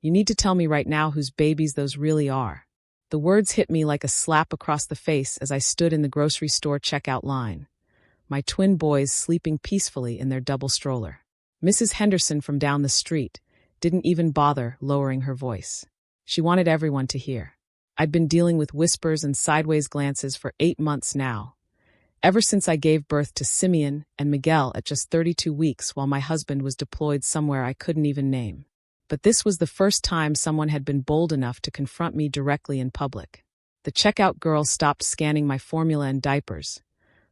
You need to tell me right now whose babies those really are." The words hit me like a slap across the face as I stood in the grocery store checkout line, my twin boys sleeping peacefully in their double stroller. Mrs. Henderson from down the street didn't even bother lowering her voice. She wanted everyone to hear. I'd been dealing with whispers and sideways glances for 8 months now, ever since I gave birth to Simeon and Miguel at just 32 weeks while my husband was deployed somewhere I couldn't even name. But this was the first time someone had been bold enough to confront me directly in public. The checkout girl stopped scanning my formula and diapers,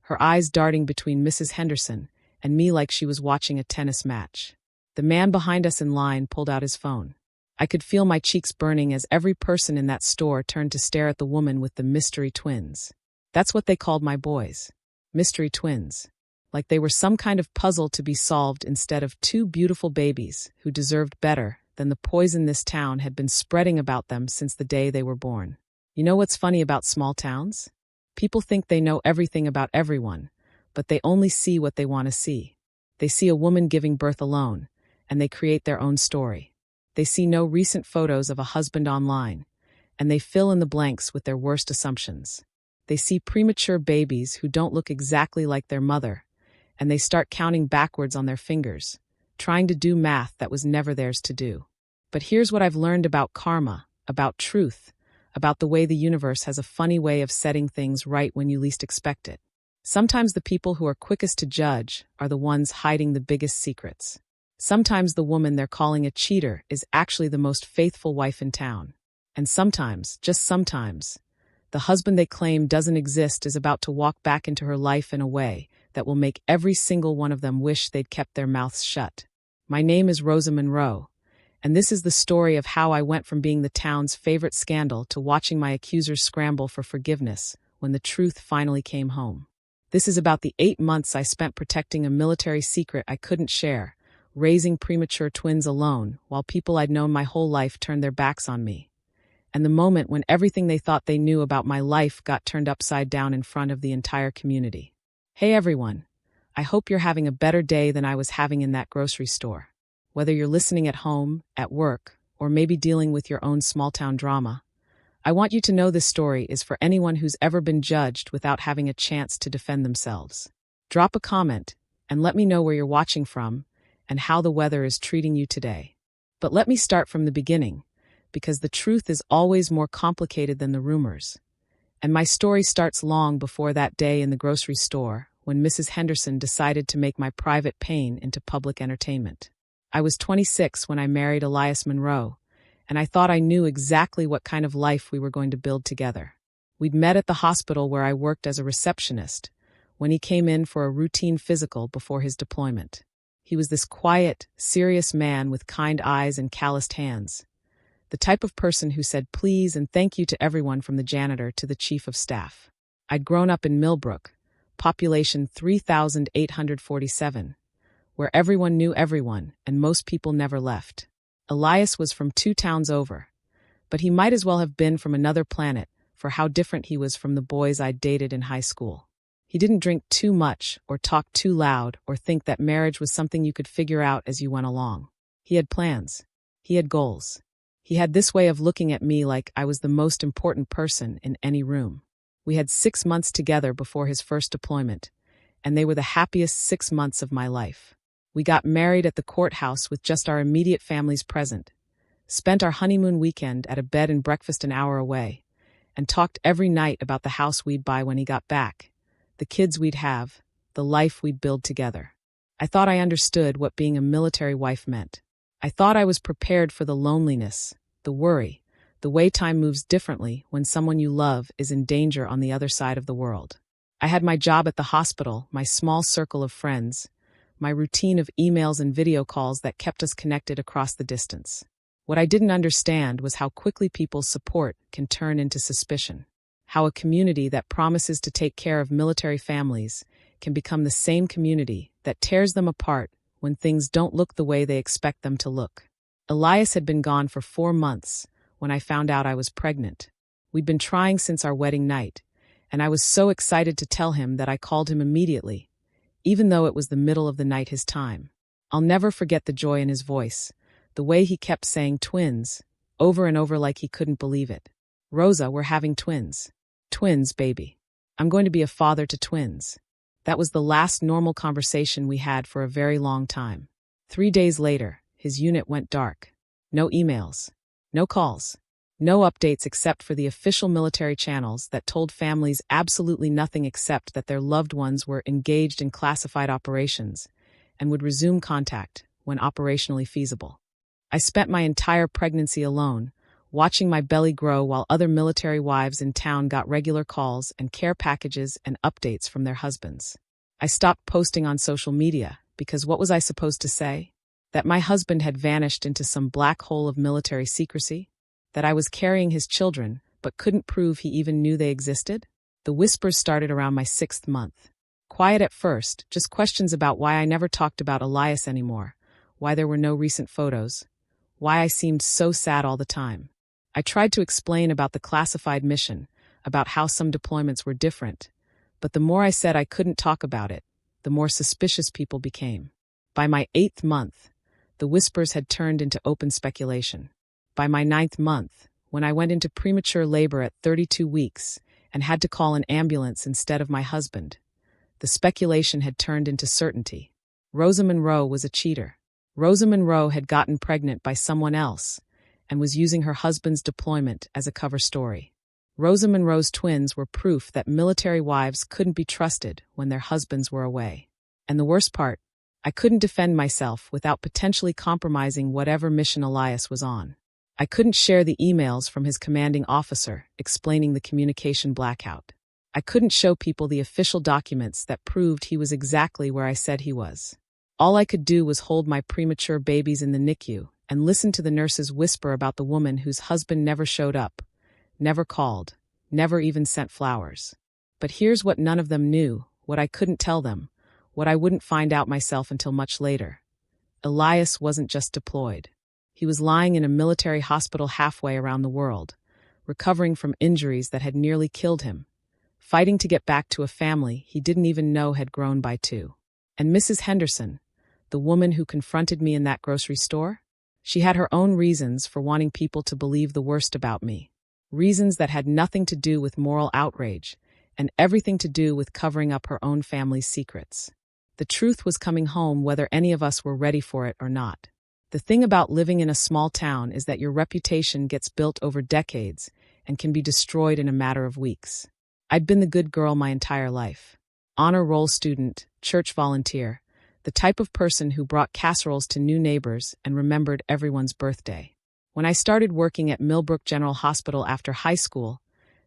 her eyes darting between Mrs. Henderson and me like she was watching a tennis match. The man behind us in line pulled out his phone. I could feel my cheeks burning as every person in that store turned to stare at the woman with the mystery twins. That's what they called my boys. Mystery twins. Like they were some kind of puzzle to be solved instead of 2 beautiful babies who deserved better than the poison this town had been spreading about them since the day they were born. You know what's funny about small towns? People think they know everything about everyone, but they only see what they want to see. They see a woman giving birth alone, and they create their own story. They see no recent photos of a husband online, and they fill in the blanks with their worst assumptions. They see premature babies who don't look exactly like their mother, and they start counting backwards on their fingers, trying to do math that was never theirs to do. But here's what I've learned about karma, about truth, about the way the universe has a funny way of setting things right when you least expect it. Sometimes the people who are quickest to judge are the ones hiding the biggest secrets. Sometimes the woman they're calling a cheater is actually the most faithful wife in town. And sometimes, just sometimes, the husband they claim doesn't exist is about to walk back into her life in a way that will make every single one of them wish they'd kept their mouths shut. My name is Rosa Monroe, and this is the story of how I went from being the town's favorite scandal to watching my accusers scramble for forgiveness when the truth finally came home. This is about the 8 months I spent protecting a military secret I couldn't share, raising premature twins alone while people I'd known my whole life turned their backs on me, and the moment when everything they thought they knew about my life got turned upside down in front of the entire community. Hey everyone, I hope you're having a better day than I was having in that grocery store. Whether you're listening at home, at work, or maybe dealing with your own small-town drama, I want you to know this story is for anyone who's ever been judged without having a chance to defend themselves. Drop a comment and let me know where you're watching from and how the weather is treating you today. But let me start from the beginning, because the truth is always more complicated than the rumors. And my story starts long before that day in the grocery store when Mrs. Henderson decided to make my private pain into public entertainment. I was 26 when I married Elias Monroe, and I thought I knew exactly what kind of life we were going to build together. We'd met at the hospital where I worked as a receptionist when he came in for a routine physical before his deployment. He was this quiet, serious man with kind eyes and calloused hands, the type of person who said please and thank you to everyone from the janitor to the chief of staff. I'd grown up in Millbrook, population 3,847, where everyone knew everyone and most people never left. Elias was from 2 towns over, but he might as well have been from another planet for how different he was from the boys I'd dated in high school. He didn't drink too much or talk too loud or think that marriage was something you could figure out as you went along. He had plans. He had goals. He had this way of looking at me like I was the most important person in any room. We had 6 months together before his first deployment, and they were the happiest 6 months of my life. We got married at the courthouse with just our immediate families present, spent our honeymoon weekend at a bed and breakfast an hour away, and talked every night about the house we'd buy when he got back, the kids we'd have, the life we'd build together. I thought I understood what being a military wife meant. I thought I was prepared for the loneliness, the worry, the way time moves differently when someone you love is in danger on the other side of the world. I had my job at the hospital, my small circle of friends, my routine of emails and video calls that kept us connected across the distance. What I didn't understand was how quickly people's support can turn into suspicion, how a community that promises to take care of military families can become the same community that tears them apart when things don't look the way they expect them to look. Elias had been gone for 4 months when I found out I was pregnant. We'd been trying since our wedding night, and I was so excited to tell him that I called him immediately, even though it was the middle of the night his time. I'll never forget the joy in his voice, The way he kept saying twins, over and over like he couldn't believe it. Rosa, we're having twins. Twins, baby. I'm going to be a father to twins. That was the last normal conversation we had for a very long time. 3 days later, his unit went dark. No emails. No calls. No updates except for the official military channels that told families absolutely nothing except that their loved ones were engaged in classified operations and would resume contact when operationally feasible. I spent my entire pregnancy alone, watching my belly grow while other military wives in town got regular calls and care packages and updates from their husbands. I stopped posting on social media because what was I supposed to say? That my husband had vanished into some black hole of military secrecy? That I was carrying his children but couldn't prove he even knew they existed? The whispers started around my 6th month. Quiet at first, just questions about why I never talked about Elias anymore, why there were no recent photos, why I seemed so sad all the time. I tried to explain about the classified mission, about how some deployments were different, but the more I said I couldn't talk about it, the more suspicious people became. By my 8th month, the whispers had turned into open speculation. By my 9th month, when I went into premature labor at 32 weeks and had to call an ambulance instead of my husband, the speculation had turned into certainty. Rosa Monroe was a cheater. Rosa Monroe had gotten pregnant by someone else and was using her husband's deployment as a cover story. Rosa Monroe's twins were proof that military wives couldn't be trusted when their husbands were away. And the worst part, I couldn't defend myself without potentially compromising whatever mission Elias was on. I couldn't share the emails from his commanding officer explaining the communication blackout. I couldn't show people the official documents that proved he was exactly where I said he was. All I could do was hold my premature babies in the NICU and listen to the nurses whisper about the woman whose husband never showed up, never called, never even sent flowers. But here's what none of them knew, what I couldn't tell them, what I wouldn't find out myself until much later. Elias wasn't just deployed. He was lying in a military hospital halfway around the world, recovering from injuries that had nearly killed him, fighting to get back to a family he didn't even know had grown by 2. And Mrs. Henderson, the woman who confronted me in that grocery store, she had her own reasons for wanting people to believe the worst about me. Reasons that had nothing to do with moral outrage and everything to do with covering up her own family's secrets. The truth was coming home whether any of us were ready for it or not. The thing about living in a small town is that your reputation gets built over decades and can be destroyed in a matter of weeks. I'd been the good girl my entire life. Honor roll student, church volunteer, the type of person who brought casseroles to new neighbors and remembered everyone's birthday. When I started working at Millbrook General Hospital after high school,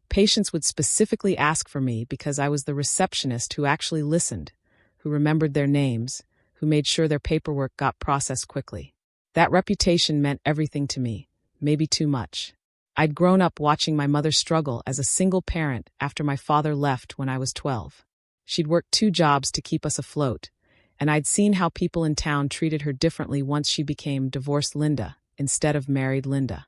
patients would specifically ask for me because I was the receptionist who actually listened, who remembered their names, who made sure their paperwork got processed quickly. That reputation meant everything to me, maybe too much. I'd grown up watching my mother struggle as a single parent after my father left when I was 12. She'd worked 2 jobs to keep us afloat, and I'd seen how people in town treated her differently once she became divorced Linda instead of married Linda.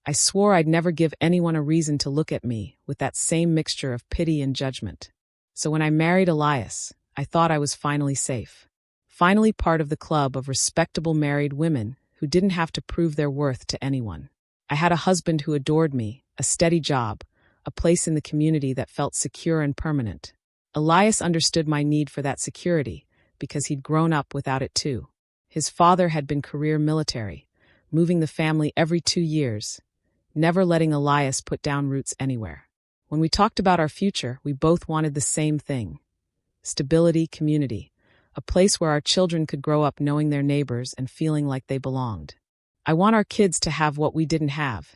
I swore I'd never give anyone a reason to look at me with that same mixture of pity and judgment. So when I married Elias, I thought I was finally safe. Finally part of the club of respectable married women who didn't have to prove their worth to anyone. I had a husband who adored me, a steady job, a place in the community that felt secure and permanent. Elias understood my need for that security because he'd grown up without it too. His father had been career military, moving the family every 2 years, never letting Elias put down roots anywhere. When we talked about our future, we both wanted the same thing: stability, community, a place where our children could grow up knowing their neighbors and feeling like they belonged. I want our kids to have what we didn't have,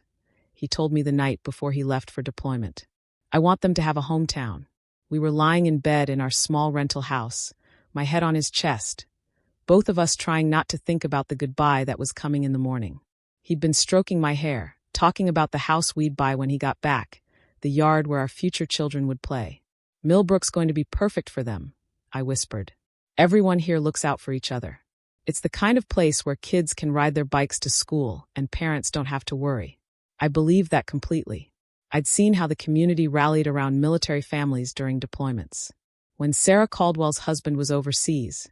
he told me the night before he left for deployment. I want them to have a hometown. We were lying in bed in our small rental house, my head on his chest, both of us trying not to think about the goodbye that was coming in the morning. He'd been stroking my hair, talking about the house we'd buy when he got back, the yard where our future children would play. Millbrook's going to be perfect for them, I whispered. Everyone here looks out for each other. It's the kind of place where kids can ride their bikes to school and parents don't have to worry. I believed that completely. I'd seen how the community rallied around military families during deployments. When Sarah Caldwell's husband was overseas,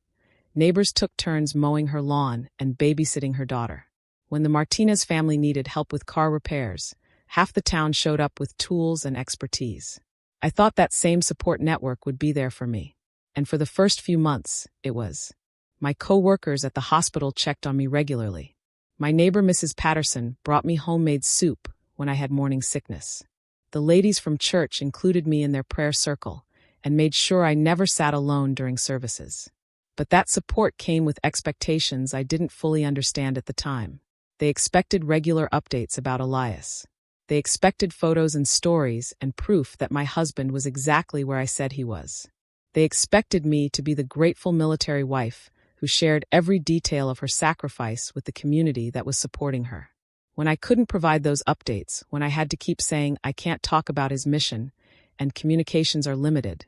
neighbors took turns mowing her lawn and babysitting her daughter. When the Martinez family needed help with car repairs, half the town showed up with tools and expertise. I thought that same support network would be there for me. And for the first few months, it was. My co-workers at the hospital checked on me regularly. My neighbor Mrs. Patterson brought me homemade soup when I had morning sickness. The ladies from church included me in their prayer circle and made sure I never sat alone during services. But that support came with expectations I didn't fully understand at the time. They expected regular updates about Elias. They expected photos and stories and proof that my husband was exactly where I said he was. They expected me to be the grateful military wife who shared every detail of her sacrifice with the community that was supporting her. When I couldn't provide those updates, when I had to keep saying I can't talk about his mission and communications are limited,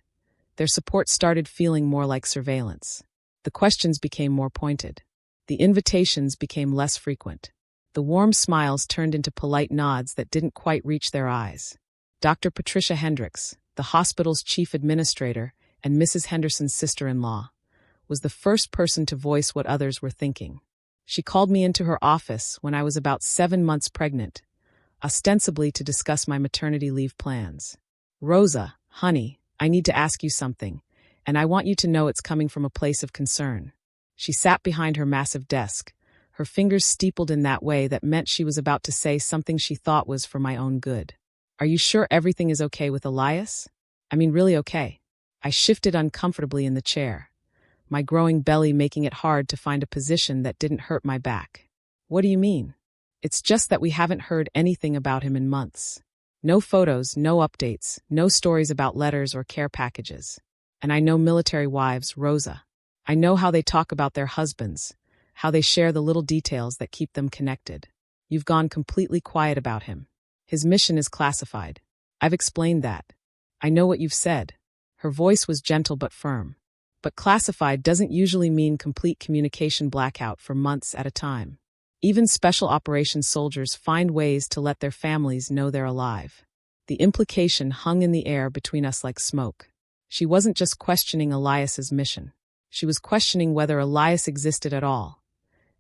their support started feeling more like surveillance. The questions became more pointed. The invitations became less frequent. The warm smiles turned into polite nods that didn't quite reach their eyes. Dr. Patricia Hendricks, the hospital's chief administrator and Mrs. Henderson's sister-in-law, was the first person to voice what others were thinking. She called me into her office when I was about 7 months pregnant, ostensibly to discuss my maternity leave plans. "Rosa, honey, I need to ask you something, and I want you to know it's coming from a place of concern." She sat behind her massive desk, her fingers steepled in that way that meant she was about to say something she thought was for my own good. "Are you sure everything is okay with Elias? I mean, really okay?" I shifted uncomfortably in the chair, my growing belly making it hard to find a position that didn't hurt my back. "What do you mean?" "It's just that we haven't heard anything about him in months. No photos, no updates, no stories about letters or care packages. And I know military wives, Rosa. I know how they talk about their husbands, how they share the little details that keep them connected. You've gone completely quiet about him. His mission is classified. I've explained that. I know what you've said." Her voice was gentle but firm. But classified doesn't usually mean complete communication blackout for months at a time. Even special operations soldiers find ways to let their families know they're alive. The implication hung in the air between us like smoke. She wasn't just questioning Elias's mission. She was questioning whether Elias existed at all,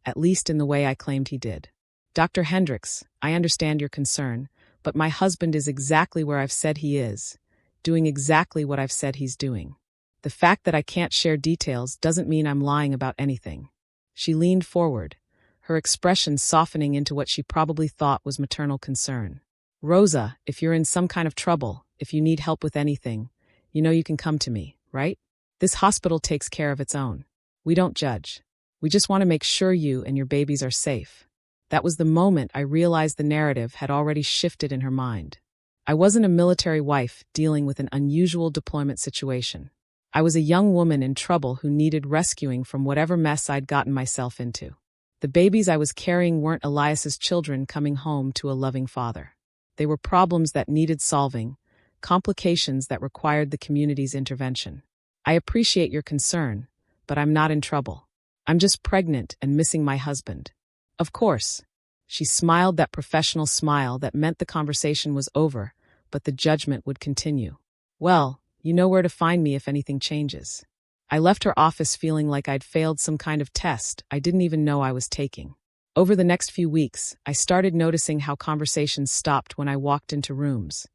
at least in the way I claimed he did. "Dr. Hendricks, I understand your concern, but my husband is exactly where I've said he is, doing exactly what I've said he's doing. The fact that I can't share details doesn't mean I'm lying about anything." She leaned forward, her expression softening into what she probably thought was maternal concern. "Rosa, if you're in some kind of trouble, if you need help with anything, you know you can come to me, right? This hospital takes care of its own. We don't judge. We just want to make sure you and your babies are safe." That was the moment I realized the narrative had already shifted in her mind. I wasn't a military wife dealing with an unusual deployment situation. I was a young woman in trouble who needed rescuing from whatever mess I'd gotten myself into. The babies I was carrying weren't Elias's children coming home to a loving father. They were problems that needed solving, complications that required the community's intervention. "I appreciate your concern, but I'm not in trouble. I'm just pregnant and missing my husband." "Of course." She smiled that professional smile that meant the conversation was over, but the judgment would continue. "Well, you know where to find me if anything changes." I left her office feeling like I'd failed some kind of test I didn't even know I was taking. Over the next few weeks, I started noticing how conversations stopped when I walked into rooms,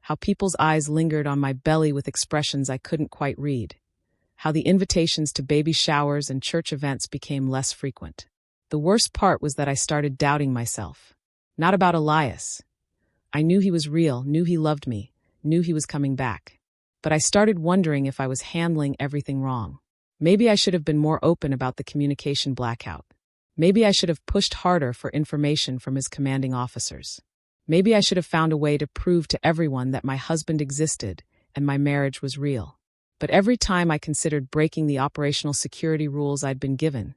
how people's eyes lingered on my belly with expressions I couldn't quite read, how the invitations to baby showers and church events became less frequent. The worst part was that I started doubting myself. Not about Elias. I knew he was real, knew he loved me, knew he was coming back. But I started wondering if I was handling everything wrong. Maybe I should have been more open about the communication blackout. Maybe I should have pushed harder for information from his commanding officers. Maybe I should have found a way to prove to everyone that my husband existed and my marriage was real. But every time I considered breaking the operational security rules I'd been given,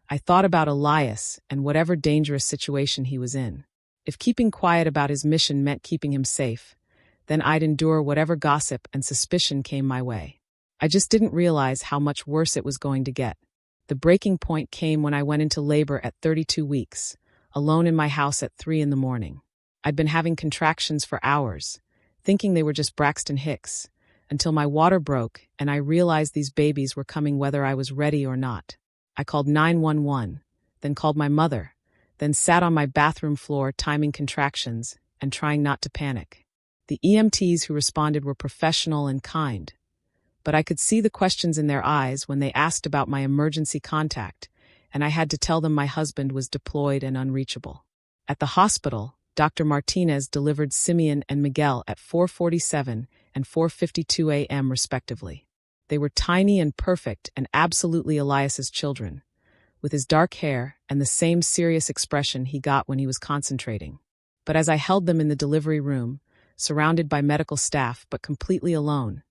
I thought about Elias and whatever dangerous situation he was in. If keeping quiet about his mission meant keeping him safe, then I'd endure whatever gossip and suspicion came my way. I just didn't realize how much worse it was going to get. The breaking point came when I went into labor at 32 weeks, alone in my house at 3 in the morning. I'd been having contractions for hours, thinking they were just Braxton Hicks, until my water broke and I realized these babies were coming whether I was ready or not. I called 911, then called my mother, then sat on my bathroom floor timing contractions and trying not to panic. The EMTs who responded were professional and kind, but I could see the questions in their eyes when they asked about my emergency contact, and I had to tell them my husband was deployed and unreachable. At the hospital, Dr. Martinez delivered Simeon and Miguel at 4:47 and 4:52 a.m. respectively. They were tiny and perfect and absolutely Elias's children, with his dark hair and the same serious expression he got when he was concentrating. But as I held them in the delivery room, surrounded by medical staff but completely alone,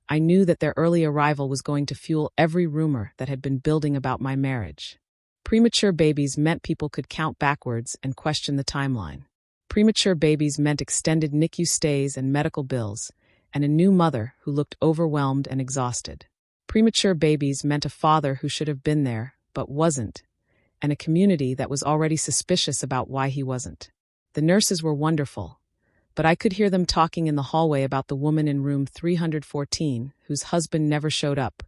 I knew that their early arrival was going to fuel every rumor that had been building about my marriage. Premature babies meant people could count backwards and question the timeline. Premature babies meant extended NICU stays and medical bills, and a new mother who looked overwhelmed and exhausted. Premature babies meant a father who should have been there, but wasn't, and a community that was already suspicious about why he wasn't. The nurses were wonderful, but I could hear them talking in the hallway about the woman in room 314 whose husband never showed up,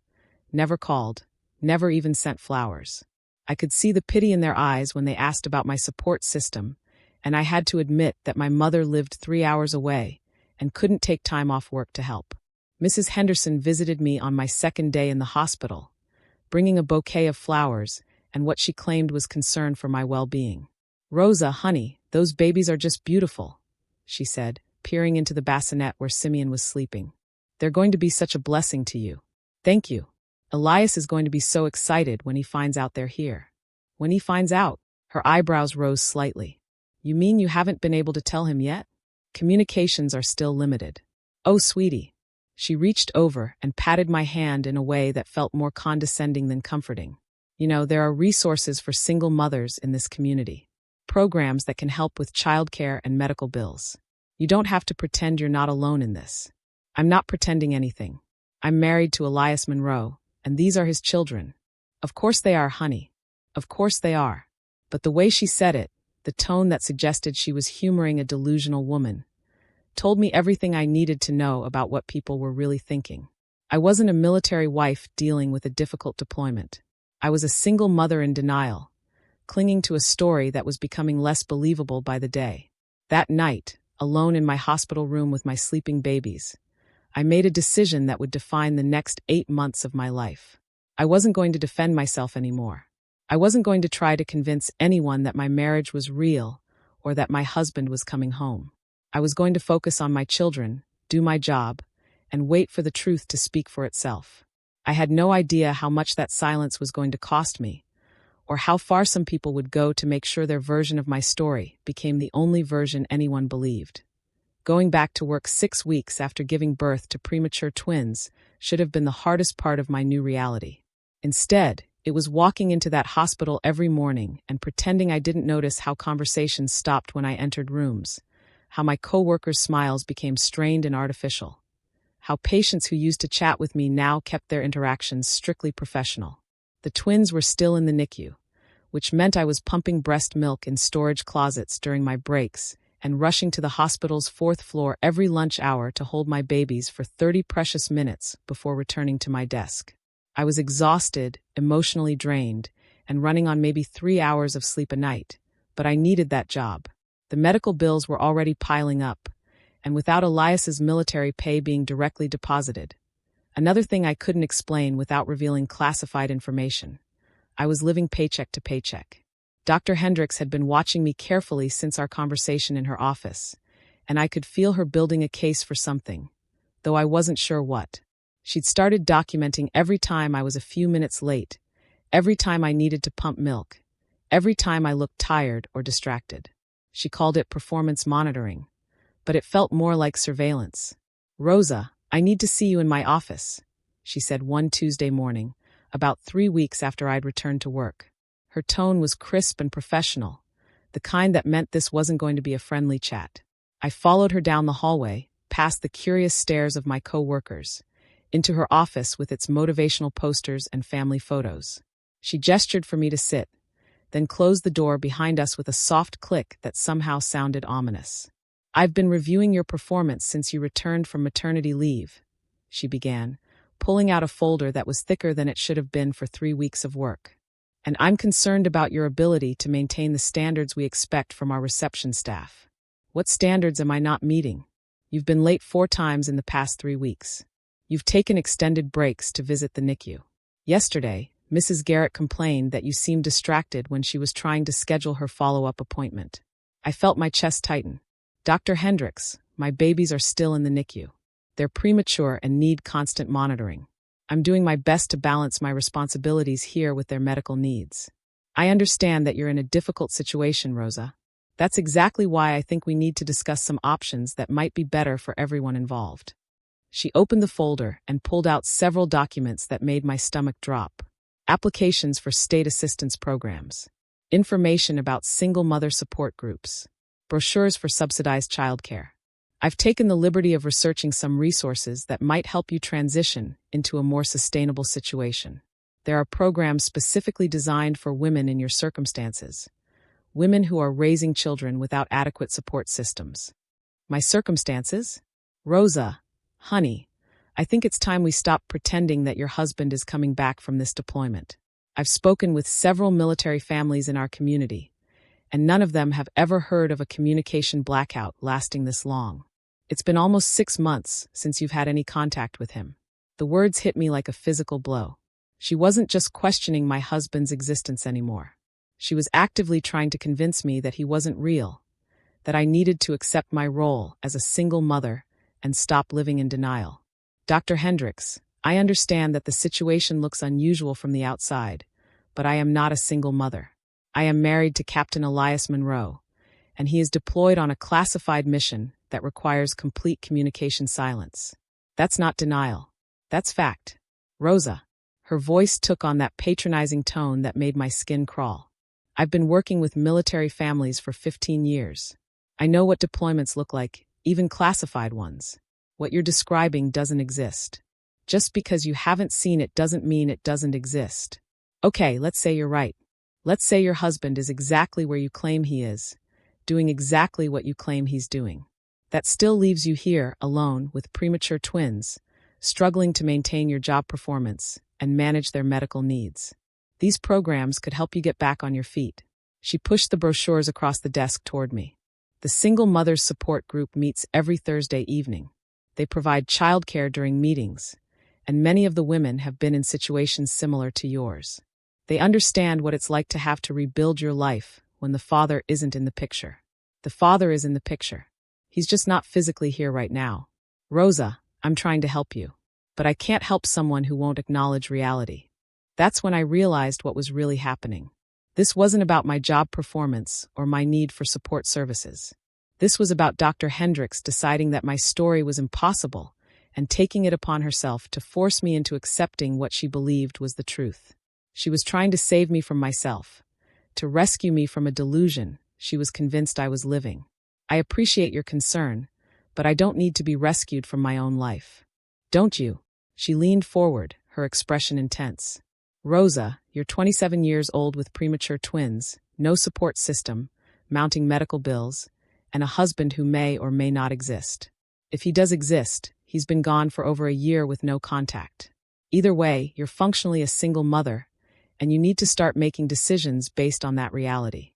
never called, never even sent flowers. I could see the pity in their eyes when they asked about my support system, and I had to admit that my mother lived 3 hours away and couldn't take time off work to help. Mrs. Henderson visited me on my second day in the hospital, bringing a bouquet of flowers and what she claimed was concern for my well-being. "Rosa, honey, those babies are just beautiful," she said, peering into the bassinet where Simeon was sleeping. "They're going to be such a blessing to you." "Thank you. Elias is going to be so excited when he finds out they're here." "When he finds out?" Her eyebrows rose slightly. "You mean you haven't been able to tell him yet?" "Communications are still limited." "Oh, sweetie." She reached over and patted my hand in a way that felt more condescending than comforting. "You know, there are resources for single mothers in this community. Programs that can help with childcare and medical bills. You don't have to pretend you're not alone in this." "I'm not pretending anything. I'm married to Elias Monroe, and these are his children." "Of course they are, honey. Of course they are." But the way she said it, the tone that suggested she was humoring a delusional woman, told me everything I needed to know about what people were really thinking. I wasn't a military wife dealing with a difficult deployment. I was a single mother in denial, clinging to a story that was becoming less believable by the day. That night, alone in my hospital room with my sleeping babies, I made a decision that would define the next 8 months of my life. I wasn't going to defend myself anymore. I wasn't going to try to convince anyone that my marriage was real or that my husband was coming home. I was going to focus on my children, do my job, and wait for the truth to speak for itself. I had no idea how much that silence was going to cost me, or how far some people would go to make sure their version of my story became the only version anyone believed. Going back to work 6 weeks after giving birth to premature twins should have been the hardest part of my new reality. Instead, it was walking into that hospital every morning and pretending I didn't notice how conversations stopped when I entered rooms, how my coworkers' smiles became strained and artificial, how patients who used to chat with me now kept their interactions strictly professional. The twins were still in the NICU, which meant I was pumping breast milk in storage closets during my breaks and rushing to the hospital's 4th floor every lunch hour to hold my babies for 30 precious minutes before returning to my desk. I was exhausted, emotionally drained, and running on maybe 3 hours of sleep a night, but I needed that job. The medical bills were already piling up, and without Elias's military pay being directly deposited, another thing I couldn't explain without revealing classified information, I was living paycheck to paycheck. Dr. Hendricks had been watching me carefully since our conversation in her office, and I could feel her building a case for something, though I wasn't sure what. She'd started documenting every time I was a few minutes late, every time I needed to pump milk, every time I looked tired or distracted. She called it performance monitoring, but it felt more like surveillance. "Rosa, I need to see you in my office," she said one Tuesday morning, about 3 weeks after I'd returned to work. Her tone was crisp and professional, the kind that meant this wasn't going to be a friendly chat. I followed her down the hallway, past the curious stares of my co-workers, into her office with its motivational posters and family photos. She gestured for me to sit, then closed the door behind us with a soft click that somehow sounded ominous. "I've been reviewing your performance since you returned from maternity leave," she began, pulling out a folder that was thicker than it should have been for 3 weeks of work. And I'm concerned about your ability to maintain the standards we expect from our reception staff. What standards am I not meeting? You've been late 4 times in the past 3 weeks. You've taken extended breaks to visit the NICU. Yesterday, Mrs. Garrett complained that you seemed distracted when she was trying to schedule her follow-up appointment. I felt my chest tighten. Dr. Hendricks, my babies are still in the NICU. They're premature and need constant monitoring. I'm doing my best to balance my responsibilities here with their medical needs. I understand that you're in a difficult situation, Rosa. That's exactly why I think we need to discuss some options that might be better for everyone involved. She opened the folder and pulled out several documents that made my stomach drop. Applications for state assistance programs, information about single mother support groups, brochures for subsidized childcare. I've taken the liberty of researching some resources that might help you transition into a more sustainable situation. There are programs specifically designed for women in your circumstances, women who are raising children without adequate support systems. My circumstances? Rosa, honey, I think it's time we stop pretending that your husband is coming back from this deployment. I've spoken with several military families in our community, and none of them have ever heard of a communication blackout lasting this long. It's been almost 6 months since you've had any contact with him. The words hit me like a physical blow. She wasn't just questioning my husband's existence anymore. She was actively trying to convince me that he wasn't real, that I needed to accept my role as a single mother and stop living in denial. Dr. Hendricks, I understand that the situation looks unusual from the outside, but I am not a single mother. I am married to Captain Elias Monroe, and he is deployed on a classified mission that requires complete communication silence. That's not denial. That's fact. Rosa. Her voice took on that patronizing tone that made my skin crawl. I've been working with military families for 15 years. I know what deployments look like, even classified ones. What you're describing doesn't exist. Just because you haven't seen it doesn't mean it doesn't exist. Okay, let's say you're right. Let's say your husband is exactly where you claim he is, doing exactly what you claim he's doing. That still leaves you here, alone, with premature twins, struggling to maintain your job performance and manage their medical needs. These programs could help you get back on your feet. She pushed the brochures across the desk toward me. The Single Mothers Support Group meets every Thursday evening. They provide childcare during meetings, and many of the women have been in situations similar to yours. They understand what it's like to have to rebuild your life when the father isn't in the picture. The father is in the picture. He's just not physically here right now. Rosa, I'm trying to help you, but I can't help someone who won't acknowledge reality. That's when I realized what was really happening. This wasn't about my job performance or my need for support services. This was about Dr. Hendricks deciding that my story was impossible and taking it upon herself to force me into accepting what she believed was the truth. She was trying to save me from myself, to rescue me from a delusion she was convinced I was living. I appreciate your concern, but I don't need to be rescued from my own life. Don't you? She leaned forward, her expression intense. Rosa, you're 27 years old with premature twins, no support system, mounting medical bills, and a husband who may or may not exist. If he does exist, he's been gone for over a year with no contact. Either way, you're functionally a single mother, and you need to start making decisions based on that reality.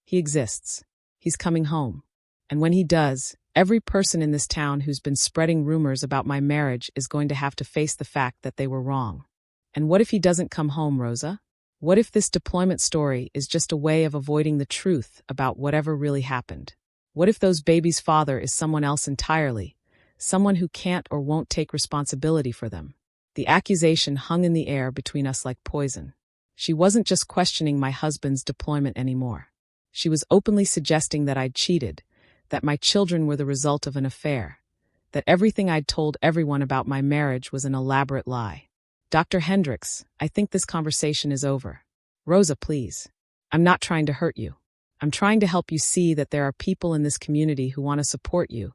He exists. He's coming home. And when he does, every person in this town who's been spreading rumors about my marriage is going to have to face the fact that they were wrong. And what if he doesn't come home, Rosa? What if this deployment story is just a way of avoiding the truth about whatever really happened? What if those babies' father is someone else entirely, someone who can't or won't take responsibility for them? The accusation hung in the air between us like poison. She wasn't just questioning my husband's deployment anymore. She was openly suggesting that I'd cheated, that my children were the result of an affair, that everything I'd told everyone about my marriage was an elaborate lie. Dr. Hendricks, I think this conversation is over. Rosa, please. I'm not trying to hurt you. I'm trying to help you see that there are people in this community who want to support you,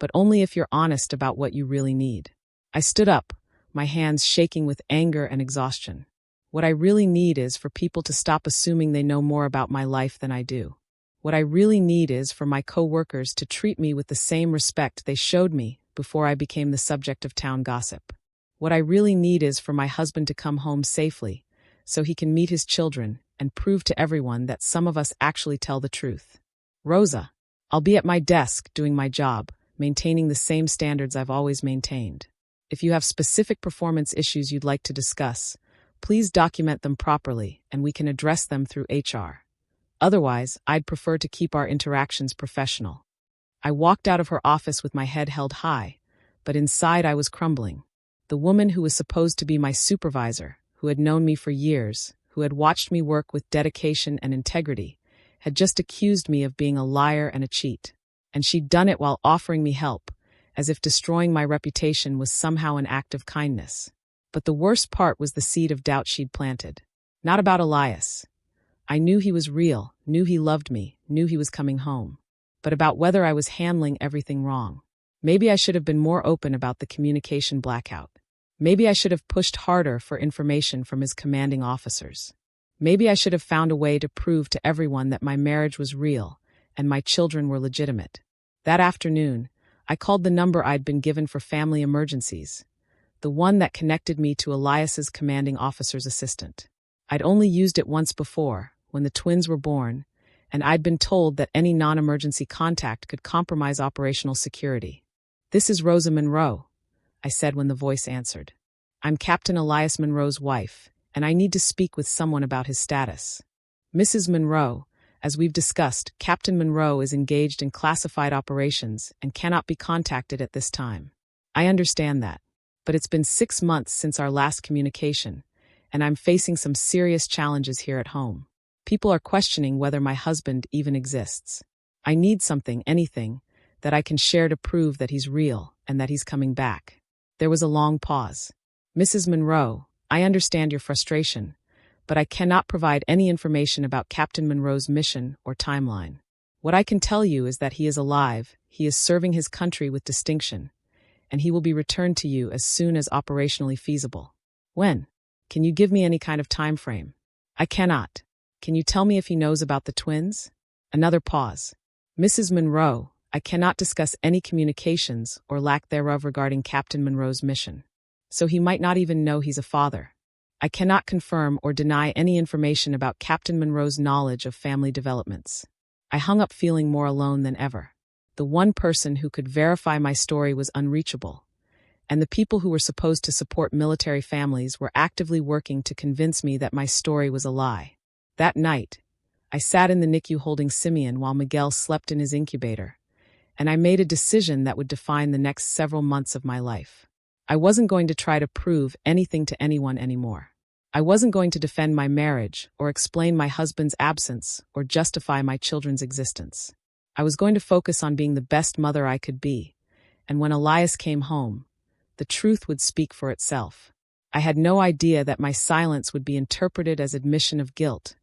but only if you're honest about what you really need. I stood up, my hands shaking with anger and exhaustion. What I really need is for people to stop assuming they know more about my life than I do. What I really need is for my co-workers to treat me with the same respect they showed me before I became the subject of town gossip. What I really need is for my husband to come home safely, so he can meet his children and prove to everyone that some of us actually tell the truth. Rosa, I'll be at my desk doing my job, maintaining the same standards I've always maintained. If you have specific performance issues you'd like to discuss, please document them properly and we can address them through HR. Otherwise, I'd prefer to keep our interactions professional. I walked out of her office with my head held high, but inside I was crumbling. The woman who was supposed to be my supervisor, who had known me for years, who had watched me work with dedication and integrity, had just accused me of being a liar and a cheat. And she'd done it while offering me help, as if destroying my reputation was somehow an act of kindness. But the worst part was the seed of doubt she'd planted. Not about Elias. I knew he was real, knew he loved me, knew he was coming home. But about whether I was handling everything wrong. Maybe I should have been more open about the communication blackout. Maybe I should have pushed harder for information from his commanding officers. Maybe I should have found a way to prove to everyone that my marriage was real and my children were legitimate. That afternoon, I called the number I'd been given for family emergencies, the one that connected me to Elias's commanding officer's assistant. I'd only used it once before, when the twins were born, and I'd been told that any non-emergency contact could compromise operational security. "This is Rosa Monroe," I said when the voice answered. "I'm Captain Elias Monroe's wife, and I need to speak with someone about his status." "Mrs. Monroe, as we've discussed, Captain Monroe is engaged in classified operations and cannot be contacted at this time." "I understand that, but it's been 6 months since our last communication, and I'm facing some serious challenges here at home. People are questioning whether my husband even exists. I need something, anything, that I can share to prove that he's real and that he's coming back." There was a long pause. "Mrs. Monroe, I understand your frustration, but I cannot provide any information about Captain Monroe's mission or timeline. What I can tell you is that he is alive, he is serving his country with distinction, and he will be returned to you as soon as operationally feasible." "When? Can you give me any kind of time frame?" "I cannot. Can you tell me if he knows about the twins?" Another pause. "Mrs. Monroe, I cannot discuss any communications or lack thereof regarding Captain Monroe's mission. So he might not even know he's a father. I cannot confirm or deny any information about Captain Monroe's knowledge of family developments." I hung up feeling more alone than ever. The one person who could verify my story was unreachable, and the people who were supposed to support military families were actively working to convince me that my story was a lie. That night, I sat in the NICU holding Simeon while Miguel slept in his incubator, and I made a decision that would define the next several months of my life. I wasn't going to try to prove anything to anyone anymore. I wasn't going to defend my marriage or explain my husband's absence or justify my children's existence. I was going to focus on being the best mother I could be, and when Elias came home, the truth would speak for itself. I had no idea that my silence would be interpreted as admission of guilt,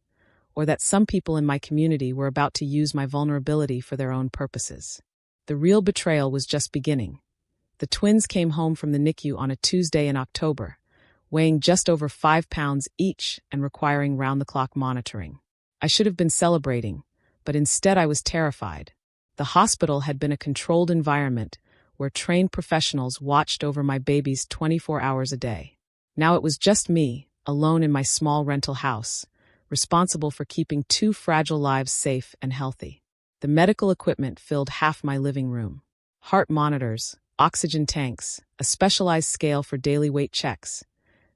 or that some people in my community were about to use my vulnerability for their own purposes. The real betrayal was just beginning. The twins came home from the NICU on a Tuesday in October, weighing just over 5 pounds each and requiring round-the-clock monitoring. I should have been celebrating, but instead I was terrified. The hospital had been a controlled environment where trained professionals watched over my babies 24 hours a day. Now it was just me, alone in my small rental house, responsible for keeping 2 fragile lives safe and healthy. The medical equipment filled half my living room. Heart monitors, oxygen tanks, a specialized scale for daily weight checks,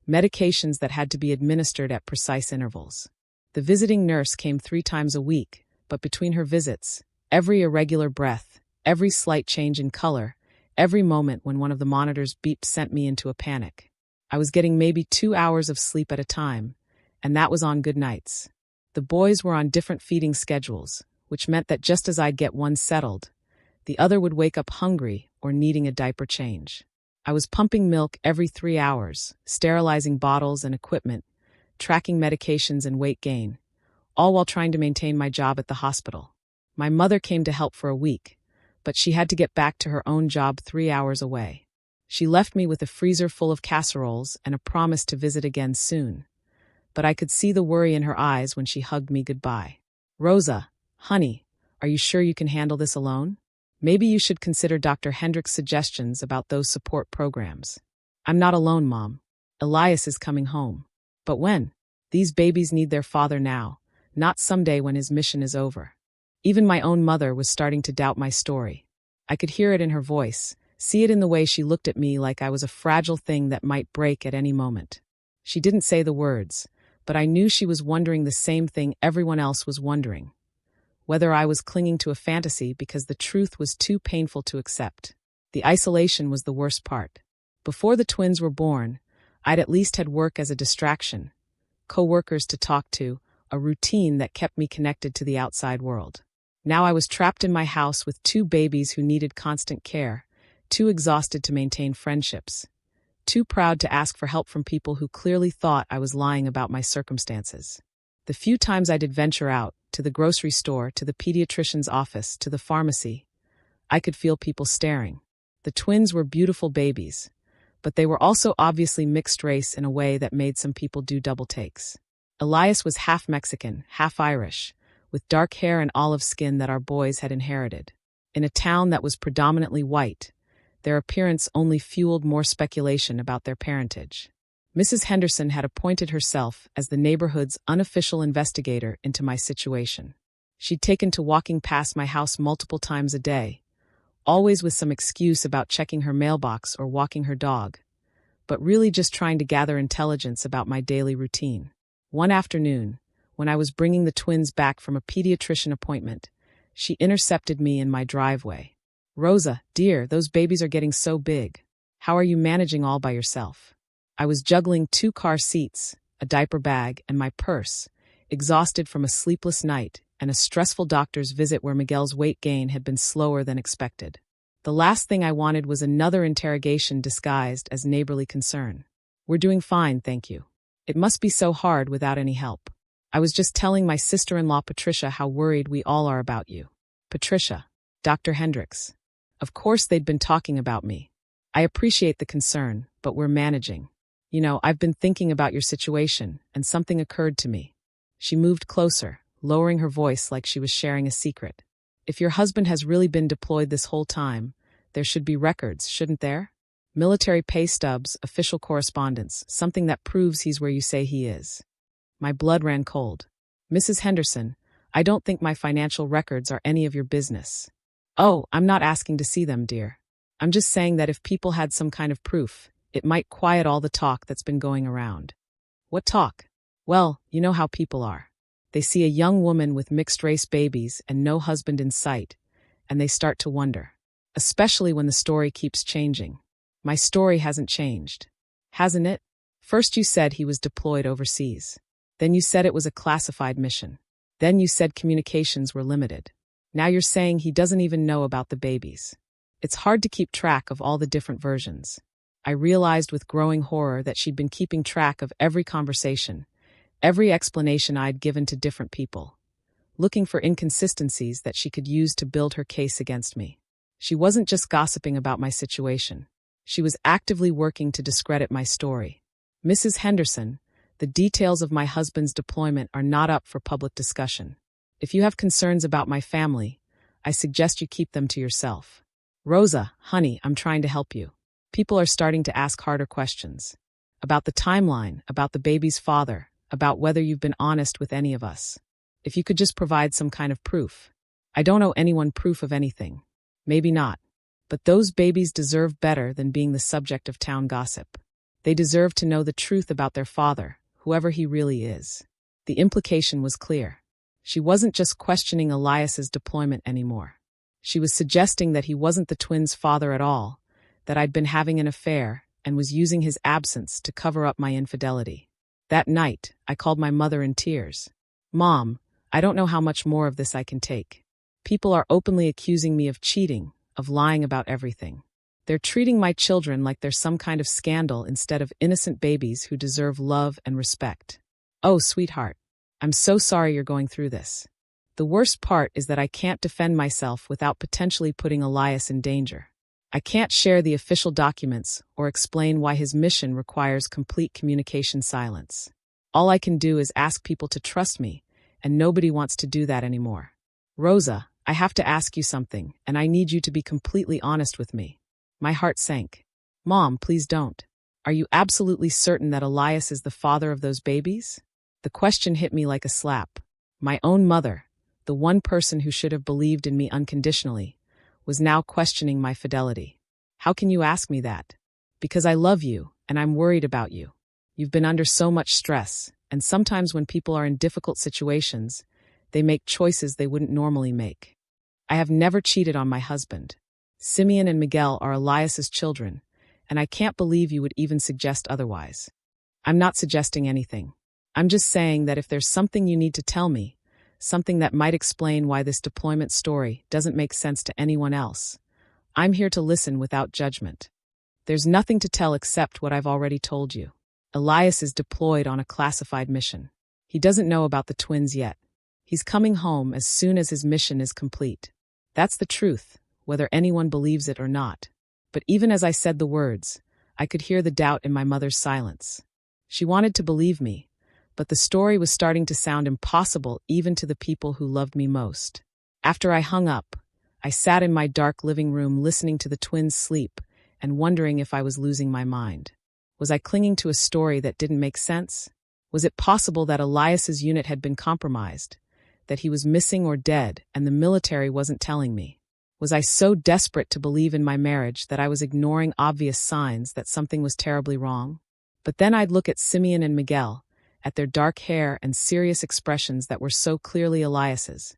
medications that had to be administered at precise intervals. The visiting nurse came 3 times a week, but between her visits, every irregular breath, every slight change in color, every moment when one of the monitors beeped sent me into a panic. I was getting maybe 2 hours of sleep at a time, and that was on good nights. The boys were on different feeding schedules, which meant that just as I'd get one settled, the other would wake up hungry or needing a diaper change. I was pumping milk every 3 hours, sterilizing bottles and equipment, tracking medications and weight gain, all while trying to maintain my job at the hospital. My mother came to help for a week, but she had to get back to her own job 3 hours away. She left me with a freezer full of casseroles and a promise to visit again soon, but I could see the worry in her eyes when she hugged me goodbye. "Rosa, honey, are you sure you can handle this alone? Maybe you should consider Dr. Hendrick's suggestions about those support programs." "I'm not alone, Mom. Elias is coming home." "But when?" These babies need their father now, not someday when his mission is over. Even my own mother was starting to doubt my story. I could hear it in her voice, see it in the way she looked at me like I was a fragile thing that might break at any moment. She didn't say the words, but I knew she was wondering the same thing everyone else was wondering. Whether I was clinging to a fantasy because the truth was too painful to accept. The isolation was the worst part. Before the twins were born, I'd at least had work as a distraction, co-workers to talk to, a routine that kept me connected to the outside world. Now I was trapped in my house with two babies who needed constant care, too exhausted to maintain friendships, too proud to ask for help from people who clearly thought I was lying about my circumstances. The few times I did venture out, to the grocery store, to the pediatrician's office, to the pharmacy, I could feel people staring. The twins were beautiful babies, but they were also obviously mixed race in a way that made some people do double takes. Elias was half Mexican, half Irish, with dark hair and olive skin that our boys had inherited. In a town that was predominantly white, their appearance only fueled more speculation about their parentage. Mrs. Henderson had appointed herself as the neighborhood's unofficial investigator into my situation. She'd taken to walking past my house multiple times a day, always with some excuse about checking her mailbox or walking her dog, but really just trying to gather intelligence about my daily routine. One afternoon, when I was bringing the twins back from a pediatrician appointment, she intercepted me in my driveway. "Rosa, dear, those babies are getting so big. How are you managing all by yourself?" I was juggling 2 car seats, a diaper bag, and my purse, exhausted from a sleepless night and a stressful doctor's visit where Miguel's weight gain had been slower than expected. The last thing I wanted was another interrogation disguised as neighborly concern. "We're doing fine, thank you. It must be so hard without any help. I was just telling my sister-in-law Patricia how worried we all are about you." Patricia, Dr. Hendricks. Of course they'd been talking about me. "I appreciate the concern, but we're managing. You know, I've been thinking about your situation, and something occurred to me." She moved closer, lowering her voice like she was sharing a secret. "If your husband has really been deployed this whole time, there should be records, shouldn't there? Military pay stubs, official correspondence, something that proves he's where you say he is." My blood ran cold. "Mrs. Henderson, I don't think my financial records are any of your business." "Oh, I'm not asking to see them, dear. I'm just saying that if people had some kind of proof, it might quiet all the talk that's been going around." "What talk?" "Well, you know how people are. They see a young woman with mixed-race babies and no husband in sight, and they start to wonder. Especially when the story keeps changing. My story hasn't changed. Hasn't it? First you said he was deployed overseas. Then you said it was a classified mission. Then you said communications were limited. Now you're saying he doesn't even know about the babies. It's hard to keep track of all the different versions." I realized with growing horror that she'd been keeping track of every conversation, every explanation I'd given to different people, looking for inconsistencies that she could use to build her case against me. She wasn't just gossiping about my situation. She was actively working to discredit my story. "Mrs. Henderson, the details of my husband's deployment are not up for public discussion. If you have concerns about my family, I suggest you keep them to yourself." "Rosa, honey, I'm trying to help you. People are starting to ask harder questions. About the timeline, about the baby's father, about whether you've been honest with any of us. If you could just provide some kind of proof. I don't owe anyone proof of anything. Maybe not. But those babies deserve better than being the subject of town gossip. They deserve to know the truth about their father, whoever he really is." The implication was clear. She wasn't just questioning Elias's deployment anymore. She was suggesting that he wasn't the twins' father at all, that I'd been having an affair and was using his absence to cover up my infidelity. That night, I called my mother in tears. "Mom, I don't know how much more of this I can take. People are openly accusing me of cheating, of lying about everything. They're treating my children like they're some kind of scandal instead of innocent babies who deserve love and respect. Oh, sweetheart, I'm so sorry you're going through this. The worst part is that I can't defend myself without potentially putting Elias in danger. I can't share the official documents or explain why his mission requires complete communication silence. All I can do is ask people to trust me, and nobody wants to do that anymore. Rosa, I have to ask you something, and I need you to be completely honest with me." My heart sank. "Mom, please don't. Are you absolutely certain that Elias is the father of those babies?" The question hit me like a slap. My own mother, the one person who should have believed in me unconditionally, was now questioning my fidelity. How can you ask me that? Because I love you, and I'm worried about you. You've been under so much stress, and sometimes when people are in difficult situations, they make choices they wouldn't normally make. I have never cheated on my husband. Simeon and Miguel are Elias's children, and I can't believe you would even suggest otherwise. I'm not suggesting anything. I'm just saying that if there's something you need to tell me, something that might explain why this deployment story doesn't make sense to anyone else, I'm here to listen without judgment. There's nothing to tell except what I've already told you. Elias is deployed on a classified mission. He doesn't know about the twins yet. He's coming home as soon as his mission is complete. That's the truth, whether anyone believes it or not. But even as I said the words, I could hear the doubt in my mother's silence. She wanted to believe me, but the story was starting to sound impossible even to the people who loved me most. After I hung up, I sat in my dark living room listening to the twins sleep and wondering if I was losing my mind. Was I clinging to a story that didn't make sense? Was it possible that Elias's unit had been compromised, that he was missing or dead and the military wasn't telling me? Was I so desperate to believe in my marriage that I was ignoring obvious signs that something was terribly wrong? But then I'd look at Simeon and Miguel, at their dark hair and serious expressions that were so clearly Elias's,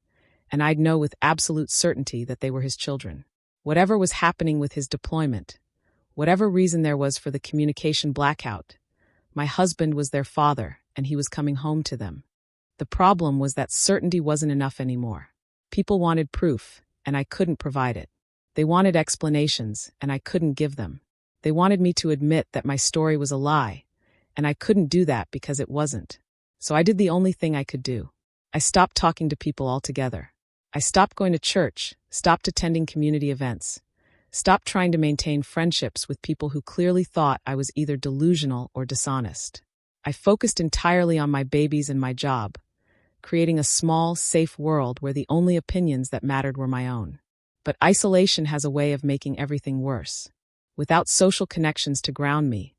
and I'd know with absolute certainty that they were his children. Whatever was happening with his deployment, whatever reason there was for the communication blackout, my husband was their father, and he was coming home to them. The problem was that certainty wasn't enough anymore. People wanted proof, and I couldn't provide it. They wanted explanations, and I couldn't give them. They wanted me to admit that my story was a lie, and I couldn't do that because it wasn't. So I did the only thing I could do. I stopped talking to people altogether. I stopped going to church, stopped attending community events, stopped trying to maintain friendships with people who clearly thought I was either delusional or dishonest. I focused entirely on my babies and my job, creating a small, safe world where the only opinions that mattered were my own. But isolation has a way of making everything worse. Without social connections to ground me,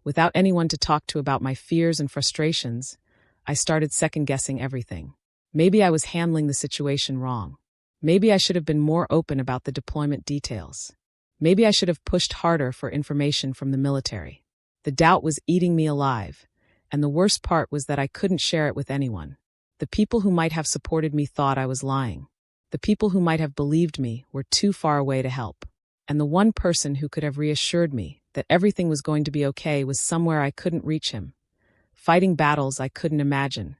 without anyone to talk to about my fears and frustrations, I started second-guessing everything. Maybe I was handling the situation wrong. Maybe I should have been more open about the deployment details. Maybe I should have pushed harder for information from the military. The doubt was eating me alive, and the worst part was that I couldn't share it with anyone. The people who might have supported me thought I was lying. The people who might have believed me were too far away to help. And the one person who could have reassured me that everything was going to be okay was somewhere I couldn't reach him, fighting battles I couldn't imagine,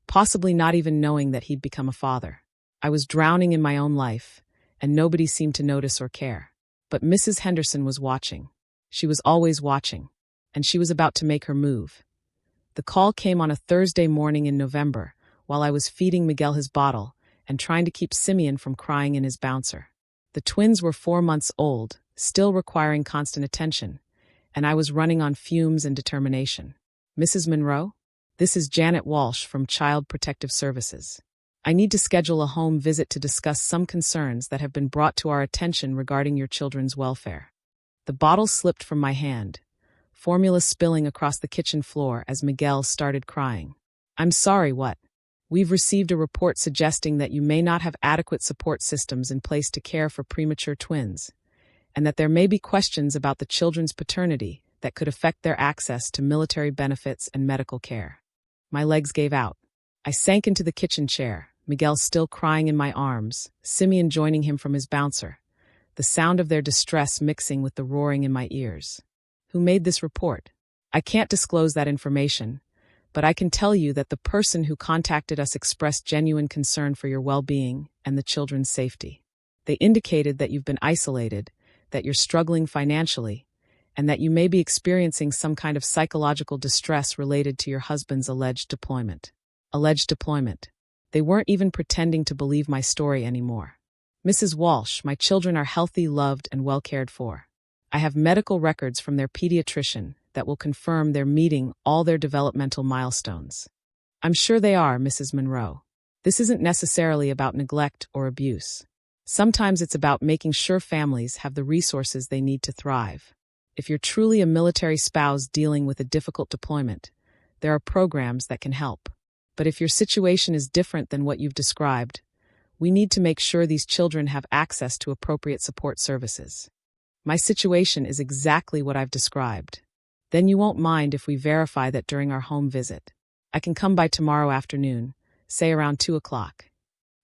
possibly not even knowing that he'd become a father. I was drowning in my own life, and nobody seemed to notice or care. But Mrs. Henderson was watching. She was always watching, and she was about to make her move. The call came on a Thursday morning in November, while I was feeding Miguel his bottle and trying to keep Simeon from crying in his bouncer. The twins were 4 months old, still requiring constant attention, and I was running on fumes and determination. Mrs. Monroe? This is Janet Walsh from Child Protective Services. I need to schedule a home visit to discuss some concerns that have been brought to our attention regarding your children's welfare. The bottle slipped from my hand, formula spilling across the kitchen floor as Miguel started crying. I'm sorry, what? We've received a report suggesting that you may not have adequate support systems in place to care for premature twins, and that there may be questions about the children's paternity that could affect their access to military benefits and medical care. My legs gave out. I sank into the kitchen chair, Miguel still crying in my arms, Simeon joining him from his bouncer, the sound of their distress mixing with the roaring in my ears. Who made this report? I can't disclose that information, but I can tell you that the person who contacted us expressed genuine concern for your well-being and the children's safety. They indicated that you've been isolated, that you're struggling financially, and that you may be experiencing some kind of psychological distress related to your husband's alleged deployment. Alleged deployment. They weren't even pretending to believe my story anymore. Mrs. Walsh, my children are healthy, loved, and well cared for. I have medical records from their pediatrician that will confirm they're meeting all their developmental milestones. I'm sure they are, Mrs. Monroe. This isn't necessarily about neglect or abuse. Sometimes it's about making sure families have the resources they need to thrive. If you're truly a military spouse dealing with a difficult deployment, There are programs that can help. But if your situation is different than what you've described, we need to make sure these children have access to appropriate support services. My situation is exactly what I've described. Then you won't mind if we verify that during our home visit. I can come by tomorrow afternoon, say around 2 o'clock.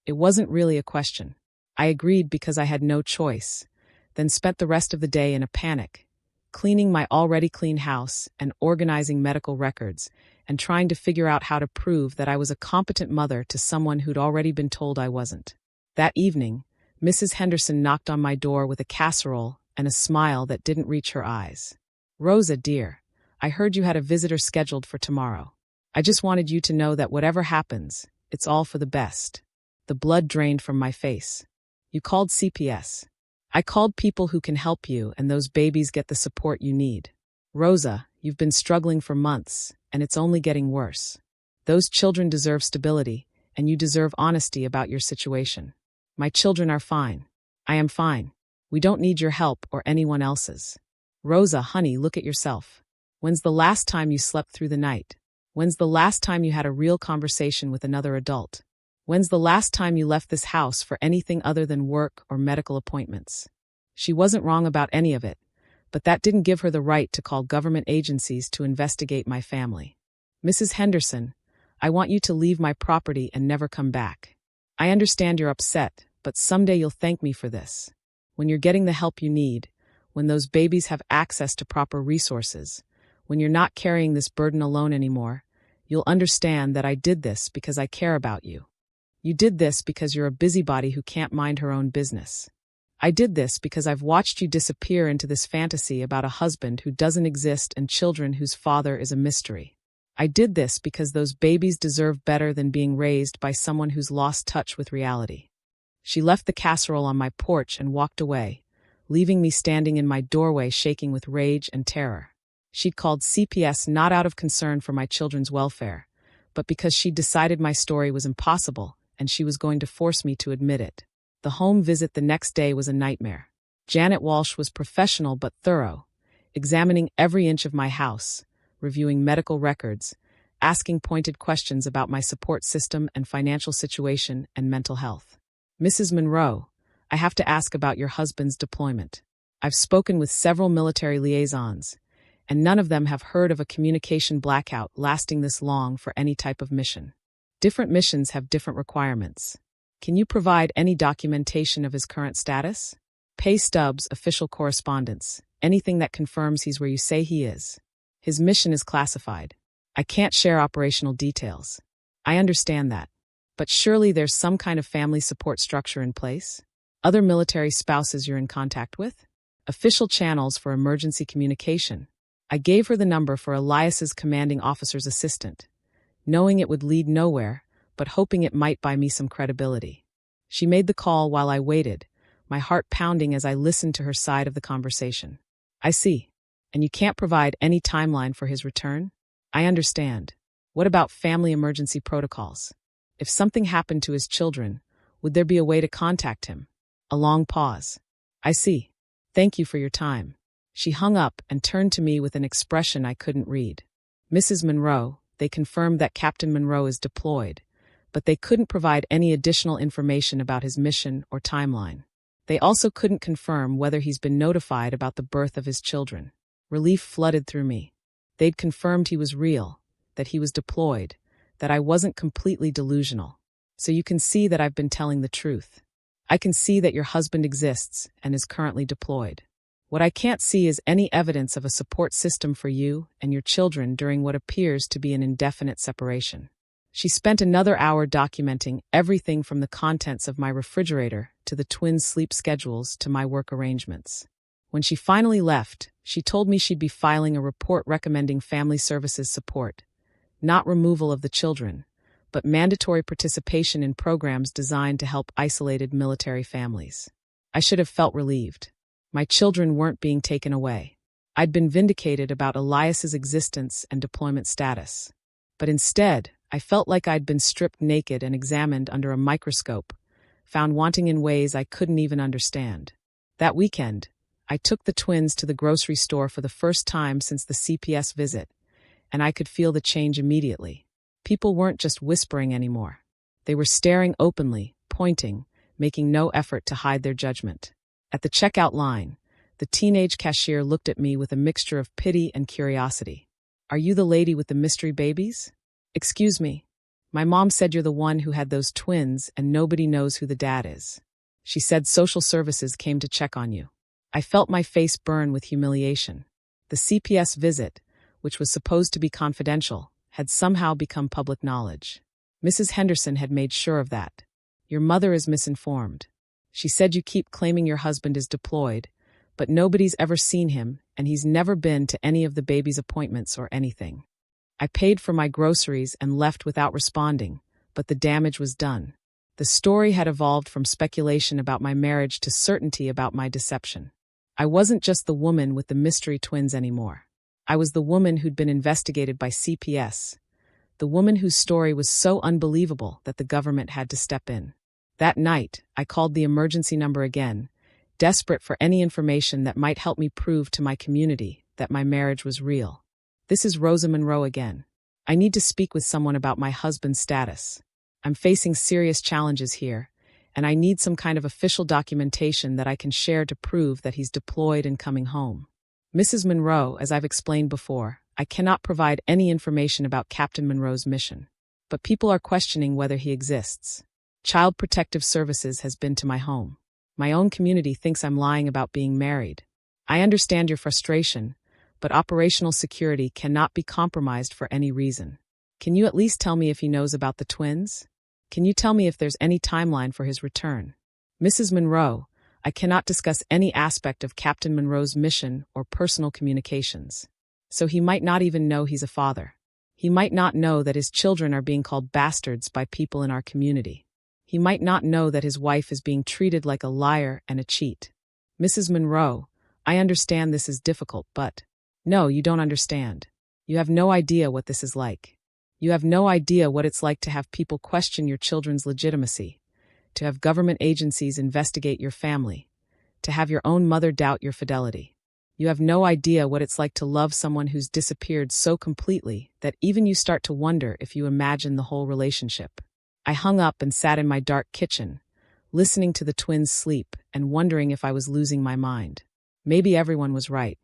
It wasn't really a question. I agreed because I had no choice, then spent the rest of the day in a panic, cleaning my already clean house and organizing medical records and trying to figure out how to prove that I was a competent mother to someone who'd already been told I wasn't. That evening, Mrs. Henderson knocked on my door with a casserole and a smile that didn't reach her eyes. "Rosa, dear, I heard you had a visitor scheduled for tomorrow. I just wanted you to know that whatever happens, it's all for the best." The blood drained from my face. "You called CPS. I called people who can help you, and those babies get the support you need. Rosa, you've been struggling for months, and it's only getting worse. Those children deserve stability, and you deserve honesty about your situation. My children are fine. I am fine. We don't need your help or anyone else's. Rosa, honey, look at yourself. When's the last time you slept through the night? When's the last time you had a real conversation with another adult? When's the last time you left this house for anything other than work or medical appointments?" She wasn't wrong about any of it, but that didn't give her the right to call government agencies to investigate my family. "Mrs. Henderson, I want you to leave my property and never come back. I understand you're upset, but someday you'll thank me for this. When you're getting the help you need, when those babies have access to proper resources, when you're not carrying this burden alone anymore, you'll understand that I did this because I care about you. You did this because you're a busybody who can't mind her own business. I did this because I've watched you disappear into this fantasy about a husband who doesn't exist and children whose father is a mystery. I did this because those babies deserve better than being raised by someone who's lost touch with reality." She left the casserole on my porch and walked away, leaving me standing in my doorway shaking with rage and terror. She'd called CPS not out of concern for my children's welfare, but because she'd decided my story was impossible and she was going to force me to admit it. The home visit the next day was a nightmare. Janet Walsh was professional but thorough, examining every inch of my house, reviewing medical records, asking pointed questions about my support system and financial situation and mental health. "Mrs. Monroe, I have to ask about your husband's deployment. I've spoken with several military liaisons, and none of them have heard of a communication blackout lasting this long for any type of mission. Different missions have different requirements. Can you provide any documentation of his current status? Pay stubs, official correspondence, anything that confirms he's where you say he is. His mission is classified. I can't share operational details. I understand that. But surely there's some kind of family support structure in place? Other military spouses you're in contact with? Official channels for emergency communication." I gave her the number for Elias's commanding officer's assistant, knowing it would lead nowhere, but hoping it might buy me some credibility. She made the call while I waited, my heart pounding as I listened to her side of the conversation. "I see. And you can't provide any timeline for his return? I understand. What about family emergency protocols? If something happened to his children, would there be a way to contact him?" A long pause. "I see. Thank you for your time." She hung up and turned to me with an expression I couldn't read. "Mrs. Monroe, they confirmed that Captain Monroe is deployed, but they couldn't provide any additional information about his mission or timeline. They also couldn't confirm whether he's been notified about the birth of his children." Relief flooded through me. They'd confirmed he was real, that he was deployed, that I wasn't completely delusional. "So you can see that I've been telling the truth. I can see that your husband exists and is currently deployed. What I can't see is any evidence of a support system for you and your children during what appears to be an indefinite separation." She spent another hour documenting everything from the contents of my refrigerator to the twins' sleep schedules to my work arrangements. When she finally left, she told me she'd be filing a report recommending family services support, not removal of the children, but mandatory participation in programs designed to help isolated military families. I should have felt relieved. My children weren't being taken away. I'd been vindicated about Elias's existence and deployment status. But instead, I felt like I'd been stripped naked and examined under a microscope, found wanting in ways I couldn't even understand. That weekend, I took the twins to the grocery store for the first time since the CPS visit, and I could feel the change immediately. People weren't just whispering anymore. They were staring openly, pointing, making no effort to hide their judgment. At the checkout line, the teenage cashier looked at me with a mixture of pity and curiosity. "Are you the lady with the mystery babies?" "Excuse me. My mom said you're the one who had those twins and nobody knows who the dad is. She said social services came to check on you." I felt my face burn with humiliation. The CPS visit, which was supposed to be confidential, had somehow become public knowledge. Mrs. Henderson had made sure of that. "Your mother is misinformed. She said you keep claiming your husband is deployed, but nobody's ever seen him and he's never been to any of the baby's appointments or anything." I paid for my groceries and left without responding, but the damage was done. The story had evolved from speculation about my marriage to certainty about my deception. I wasn't just the woman with the mystery twins anymore. I was the woman who'd been investigated by CPS, the woman whose story was so unbelievable that the government had to step in. That night, I called the emergency number again, desperate for any information that might help me prove to my community that my marriage was real. "This is Rosa Monroe again. I need to speak with someone about my husband's status. I'm facing serious challenges here, and I need some kind of official documentation that I can share to prove that he's deployed and coming home." "Mrs. Monroe, as I've explained before, I cannot provide any information about Captain Monroe's mission. But people are questioning whether he exists. Child Protective Services has been to my home. My own community thinks I'm lying about being married. I understand your frustration, but operational security cannot be compromised for any reason. Can you at least tell me if he knows about the twins? Can you tell me if there's any timeline for his return? Mrs. Monroe, I cannot discuss any aspect of Captain Monroe's mission or personal communications. So he might not even know he's a father. He might not know that his children are being called bastards by people in our community. He might not know that his wife is being treated like a liar and a cheat. Mrs. Monroe, I understand this is difficult, but... No, you don't understand. You have no idea what this is like. You have no idea what it's like to have people question your children's legitimacy, to have government agencies investigate your family, to have your own mother doubt your fidelity. You have no idea what it's like to love someone who's disappeared so completely that even you start to wonder if you imagine the whole relationship." I hung up and sat in my dark kitchen, listening to the twins sleep and wondering if I was losing my mind. Maybe everyone was right.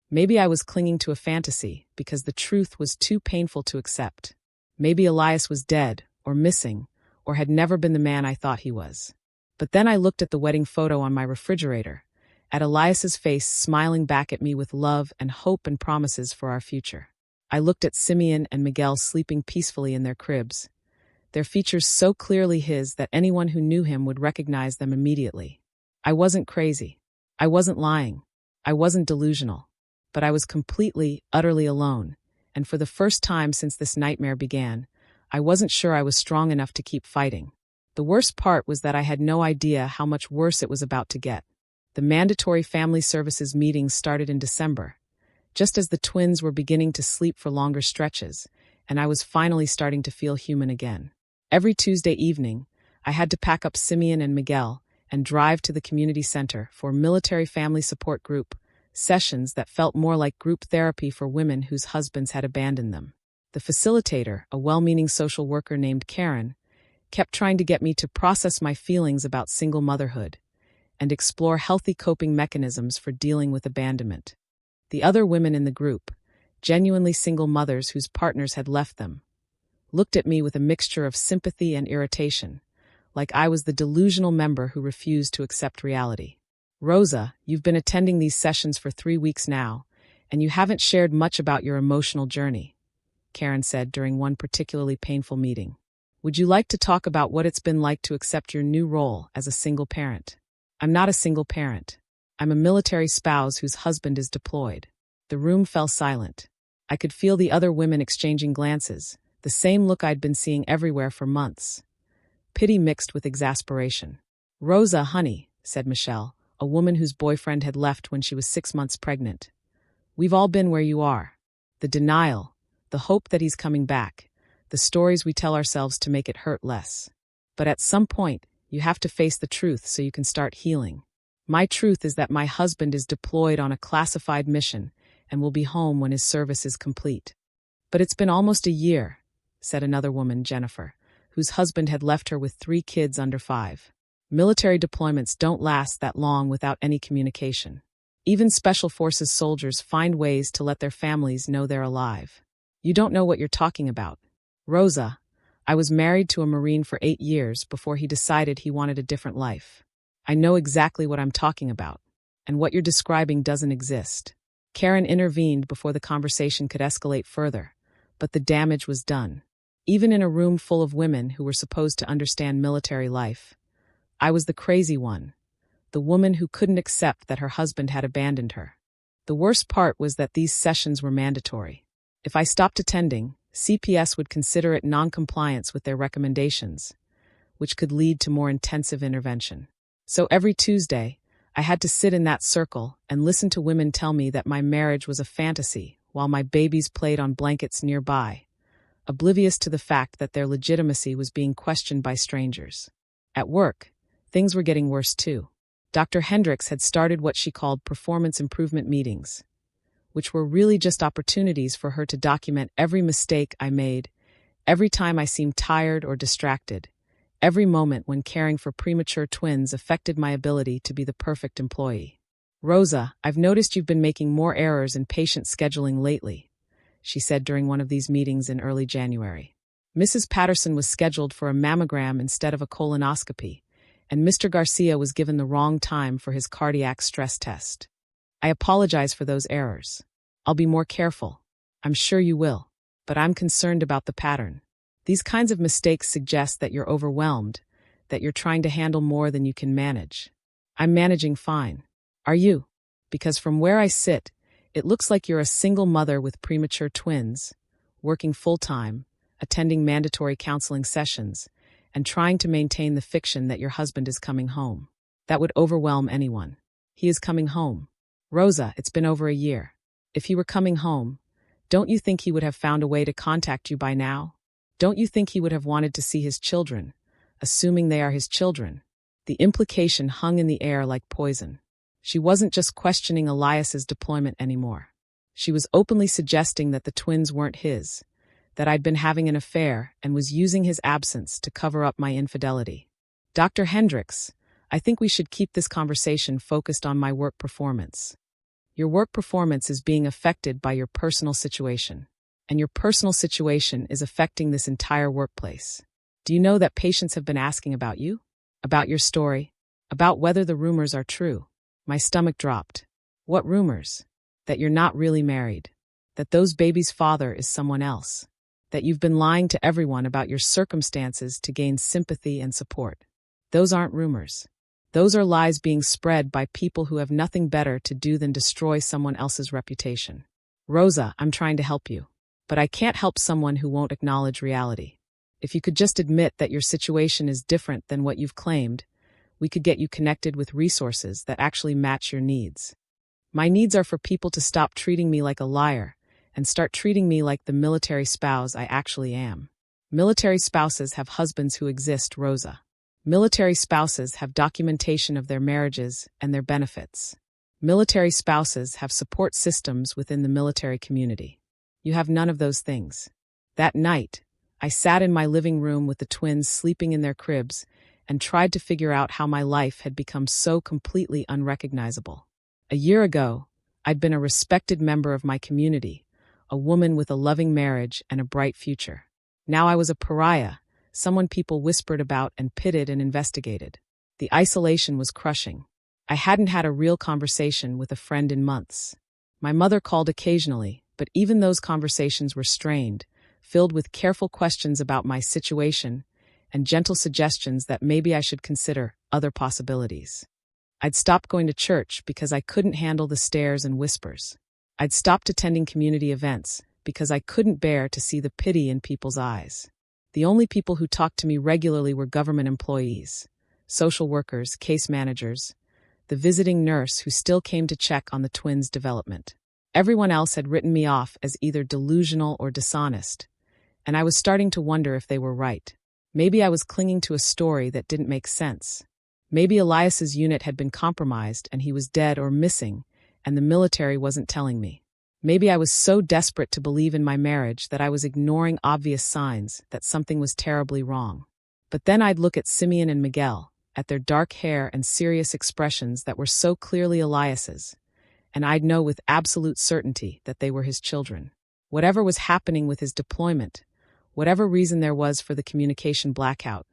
Maybe I was clinging to a fantasy because the truth was too painful to accept. Maybe Elias was dead, or missing, or had never been the man I thought he was. But then I looked at the wedding photo on my refrigerator, at Elias's face smiling back at me with love and hope and promises for our future. I looked at Simeon and Miguel sleeping peacefully in their cribs, their features so clearly his that anyone who knew him would recognize them immediately. I wasn't crazy. I wasn't lying. I wasn't delusional. But I was completely, utterly alone, and for the first time since this nightmare began, I wasn't sure I was strong enough to keep fighting. The worst part was that I had no idea how much worse it was about to get. The mandatory family services meetings started in December, just as the twins were beginning to sleep for longer stretches, and I was finally starting to feel human again. Every Tuesday evening, I had to pack up Simeon and Miguel and drive to the community center for military family support group sessions that felt more like group therapy for women whose husbands had abandoned them. The facilitator, a well-meaning social worker named Karen, kept trying to get me to process my feelings about single motherhood and explore healthy coping mechanisms for dealing with abandonment. The other women in the group, genuinely single mothers whose partners had left them, looked at me with a mixture of sympathy and irritation, like I was the delusional member who refused to accept reality. "Rosa, you've been attending these sessions for 3 weeks now, and you haven't shared much about your emotional journey," Karen said during one particularly painful meeting. "Would you like to talk about what it's been like to accept your new role as a single parent?" "I'm not a single parent. I'm a military spouse whose husband is deployed." The room fell silent. I could feel the other women exchanging glances, the same look I'd been seeing everywhere for months. Pity mixed with exasperation. "Rosa, honey," said Michelle, a woman whose boyfriend had left when she was 6 months pregnant. "We've all been where you are. The denial, the hope that he's coming back, the stories we tell ourselves to make it hurt less. But at some point, you have to face the truth so you can start healing. My truth is that my husband is deployed on a classified mission and will be home when his service is complete." But it's been almost a year, said another woman, Jennifer, whose husband had left her with 3 kids under 5. Military deployments don't last that long without any communication. Even Special Forces soldiers find ways to let their families know they're alive. You don't know what you're talking about. Rosa, I was married to a Marine for 8 years before he decided he wanted a different life. I know exactly what I'm talking about, and what you're describing doesn't exist. Karen intervened before the conversation could escalate further, but the damage was done. Even in a room full of women who were supposed to understand military life, I was the crazy one, the woman who couldn't accept that her husband had abandoned her. The worst part was that these sessions were mandatory. If I stopped attending, CPS would consider it non-compliance with their recommendations, which could lead to more intensive intervention. So every Tuesday, I had to sit in that circle and listen to women tell me that my marriage was a fantasy while my babies played on blankets nearby, oblivious to the fact that their legitimacy was being questioned by strangers. At work, things were getting worse too. Dr. Hendricks had started what she called performance improvement meetings, which were really just opportunities for her to document every mistake I made, every time I seemed tired or distracted, every moment when caring for premature twins affected my ability to be the perfect employee. Rosa, I've noticed you've been making more errors in patient scheduling lately, she said during one of these meetings in early January. Mrs. Patterson was scheduled for a mammogram instead of a colonoscopy, and Mr. Garcia was given the wrong time for his cardiac stress test. I apologize for those errors. I'll be more careful. I'm sure you will. But I'm concerned about the pattern. These kinds of mistakes suggest that you're overwhelmed, that you're trying to handle more than you can manage. I'm managing fine. Are you? Because from where I sit, it looks like you're a single mother with premature twins, working full-time, attending mandatory counseling sessions, and trying to maintain the fiction that your husband is coming home. That would overwhelm anyone. He is coming home. Rosa, it's been over a year. If he were coming home, don't you think he would have found a way to contact you by now? Don't you think he would have wanted to see his children, assuming they are his children? The implication hung in the air like poison. She wasn't just questioning Elias's deployment anymore. She was openly suggesting that the twins weren't his, that I'd been having an affair and was using his absence to cover up my infidelity. Dr. Hendricks, I think we should keep this conversation focused on my work performance. Your work performance is being affected by your personal situation, and your personal situation is affecting this entire workplace. Do you know that patients have been asking about you? About your story? About whether the rumors are true? My stomach dropped. What rumors? That you're not really married. That those babies' father is someone else. That you've been lying to everyone about your circumstances to gain sympathy and support. Those aren't rumors. Those are lies being spread by people who have nothing better to do than destroy someone else's reputation. Rosa, I'm trying to help you. But I can't help someone who won't acknowledge reality. If you could just admit that your situation is different than what you've claimed, we could get you connected with resources that actually match your needs. My needs are for people to stop treating me like a liar and start treating me like the military spouse I actually am. Military spouses have husbands who exist, Rosa. Military spouses have documentation of their marriages and their benefits. Military spouses have support systems within the military community. You have none of those things. That night, I sat in my living room with the twins sleeping in their cribs and tried to figure out how my life had become so completely unrecognizable. A year ago, I'd been a respected member of my community, a woman with a loving marriage and a bright future. Now I was a pariah, someone people whispered about and pitted and investigated. The isolation was crushing. I hadn't had a real conversation with a friend in months. My mother called occasionally, but even those conversations were strained, filled with careful questions about my situation and gentle suggestions that maybe I should consider other possibilities. I'd stopped going to church because I couldn't handle the stares and whispers. I'd stopped attending community events because I couldn't bear to see the pity in people's eyes. The only people who talked to me regularly were government employees, social workers, case managers, the visiting nurse who still came to check on the twins' development. Everyone else had written me off as either delusional or dishonest, and I was starting to wonder if they were right. Maybe I was clinging to a story that didn't make sense. Maybe Elias's unit had been compromised and he was dead or missing, and the military wasn't telling me. Maybe I was so desperate to believe in my marriage that I was ignoring obvious signs that something was terribly wrong. But then I'd look at Simeon and Miguel, at their dark hair and serious expressions that were so clearly Elias's, and I'd know with absolute certainty that they were his children. Whatever was happening with his deployment, whatever reason there was for the communication blackout,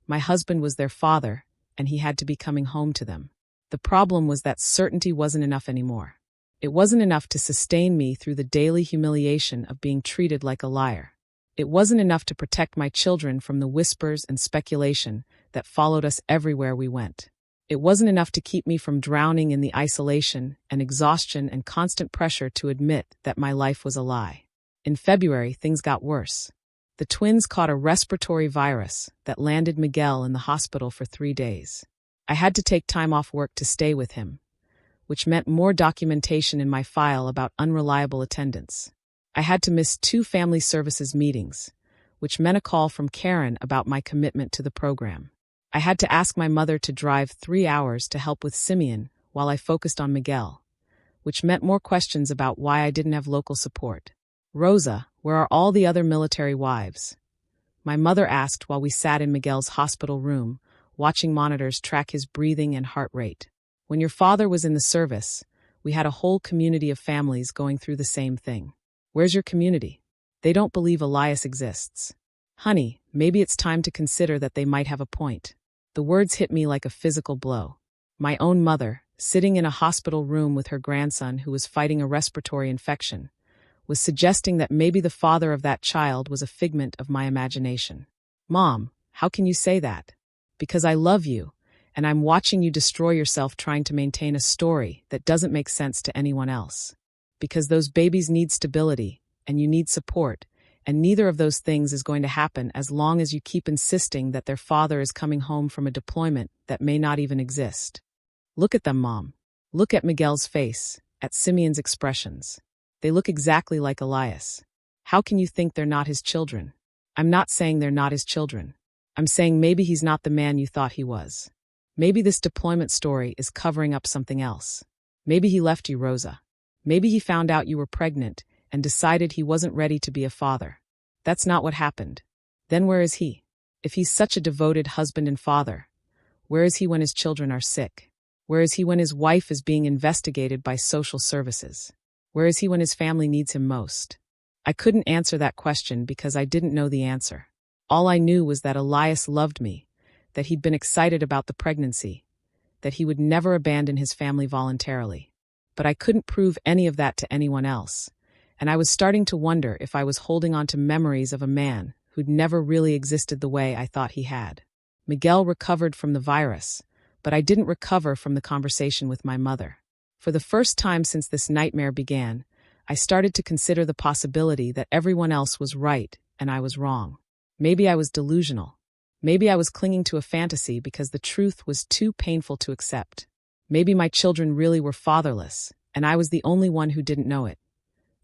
my husband was their father, and he had to be coming home to them. The problem was that certainty wasn't enough anymore. It wasn't enough to sustain me through the daily humiliation of being treated like a liar. It wasn't enough to protect my children from the whispers and speculation that followed us everywhere we went. It wasn't enough to keep me from drowning in the isolation and exhaustion and constant pressure to admit that my life was a lie. In February, things got worse. The twins caught a respiratory virus that landed Miguel in the hospital for 3 days. I had to take time off work to stay with him, which meant more documentation in my file about unreliable attendance. I had to miss 2 family services meetings, which meant a call from Karen about my commitment to the program. I had to ask my mother to drive 3 hours to help with Simeon while I focused on Miguel, which meant more questions about why I didn't have local support. "Rosa, where are all the other military wives?" my mother asked while we sat in Miguel's hospital room, watching monitors track his breathing and heart rate. When your father was in the service, we had a whole community of families going through the same thing. Where's your community? They don't believe Elias exists. Honey, maybe it's time to consider that they might have a point. The words hit me like a physical blow. My own mother, sitting in a hospital room with her grandson who was fighting a respiratory infection, was suggesting that maybe the father of that child was a figment of my imagination. Mom, how can you say that? Because I love you, and I'm watching you destroy yourself trying to maintain a story that doesn't make sense to anyone else. Because those babies need stability, and you need support, and neither of those things is going to happen as long as you keep insisting that their father is coming home from a deployment that may not even exist. Look at them, Mom. Look at Miguel's face, at Simeon's expressions. They look exactly like Elias. How can you think they're not his children? I'm not saying they're not his children. I'm saying maybe he's not the man you thought he was. Maybe this deployment story is covering up something else. Maybe he left you, Rosa. Maybe he found out you were pregnant and decided he wasn't ready to be a father. That's not what happened. Then where is he? If he's such a devoted husband and father, where is he when his children are sick? Where is he when his wife is being investigated by social services? Where is he when his family needs him most? I couldn't answer that question because I didn't know the answer. All I knew was that Elias loved me, that he'd been excited about the pregnancy, that he would never abandon his family voluntarily. But I couldn't prove any of that to anyone else, and I was starting to wonder if I was holding on to memories of a man who'd never really existed the way I thought he had. Miguel recovered from the virus, but I didn't recover from the conversation with my mother. For the first time since this nightmare began, I started to consider the possibility that everyone else was right and I was wrong. Maybe I was delusional. Maybe I was clinging to a fantasy because the truth was too painful to accept. Maybe my children really were fatherless, and I was the only one who didn't know it.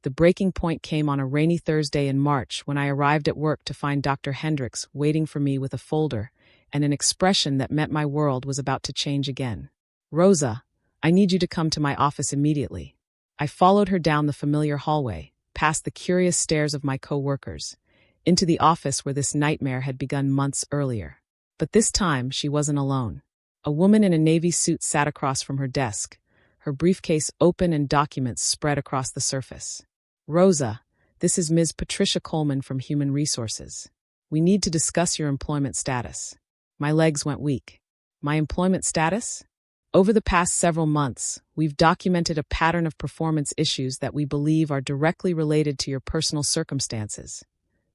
The breaking point came on a rainy Thursday in March when I arrived at work to find Dr. Hendricks waiting for me with a folder and an expression that meant my world was about to change again. "Rosa, I need you to come to my office immediately." I followed her down the familiar hallway, past the curious stares of my co-workers, into the office where this nightmare had begun months earlier. But this time, she wasn't alone. A woman in a navy suit sat across from her desk, her briefcase open and documents spread across the surface. "Rosa, this is Ms. Patricia Coleman from Human Resources. We need to discuss your employment status." My legs went weak. My employment status? Over the past several months, we've documented a pattern of performance issues that we believe are directly related to your personal circumstances,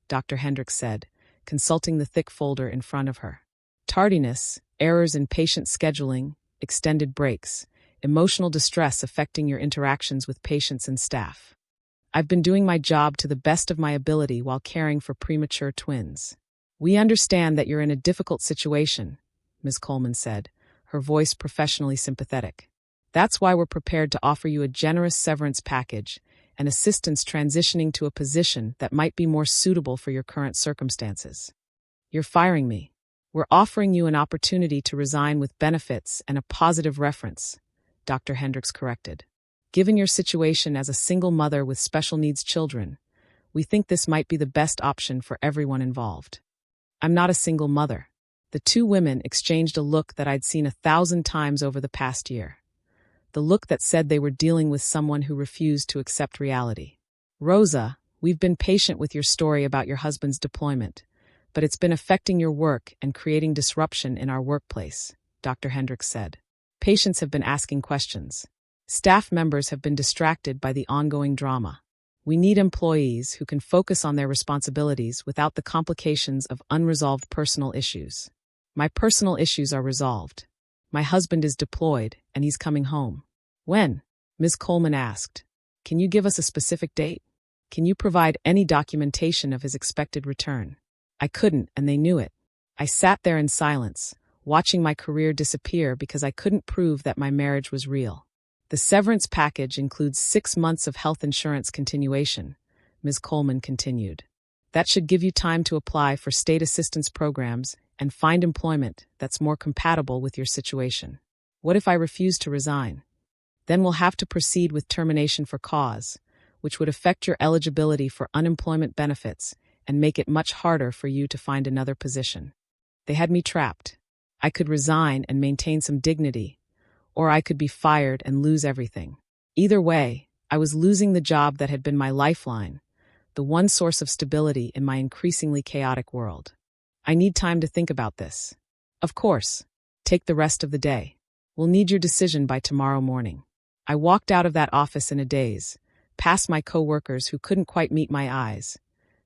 Dr. Hendricks said, consulting the thick folder in front of her. Tardiness, errors in patient scheduling, extended breaks, emotional distress affecting your interactions with patients and staff. I've been doing my job to the best of my ability while caring for premature twins. We understand that you're in a difficult situation, Ms. Coleman said, her voice professionally sympathetic. That's why we're prepared to offer you a generous severance package and assistance transitioning to a position that might be more suitable for your current circumstances. You're firing me. We're offering you an opportunity to resign with benefits and a positive reference, Dr. Hendricks corrected. Given your situation as a single mother with special needs children, we think this might be the best option for everyone involved. I'm not a single mother. The two women exchanged a look that I'd seen 1,000 times over the past year. The look that said they were dealing with someone who refused to accept reality. Rosa, we've been patient with your story about your husband's deployment, but it's been affecting your work and creating disruption in our workplace, Dr. Hendricks said. Patients have been asking questions. Staff members have been distracted by the ongoing drama. We need employees who can focus on their responsibilities without the complications of unresolved personal issues. My personal issues are resolved. My husband is deployed, and he's coming home. When? Ms. Coleman asked. Can you give us a specific date? Can you provide any documentation of his expected return? I couldn't, and they knew it. I sat there in silence, watching my career disappear because I couldn't prove that my marriage was real. The severance package includes 6 months of health insurance continuation, Ms. Coleman continued. That should give you time to apply for state assistance programs and find employment that's more compatible with your situation. What if I refuse to resign? Then we'll have to proceed with termination for cause, which would affect your eligibility for unemployment benefits and make it much harder for you to find another position. They had me trapped. I could resign and maintain some dignity, or I could be fired and lose everything. Either way, I was losing the job that had been my lifeline, the one source of stability in my increasingly chaotic world. I need time to think about this. Of course, take the rest of the day. We'll need your decision by tomorrow morning. I walked out of that office in a daze, past my coworkers who couldn't quite meet my eyes,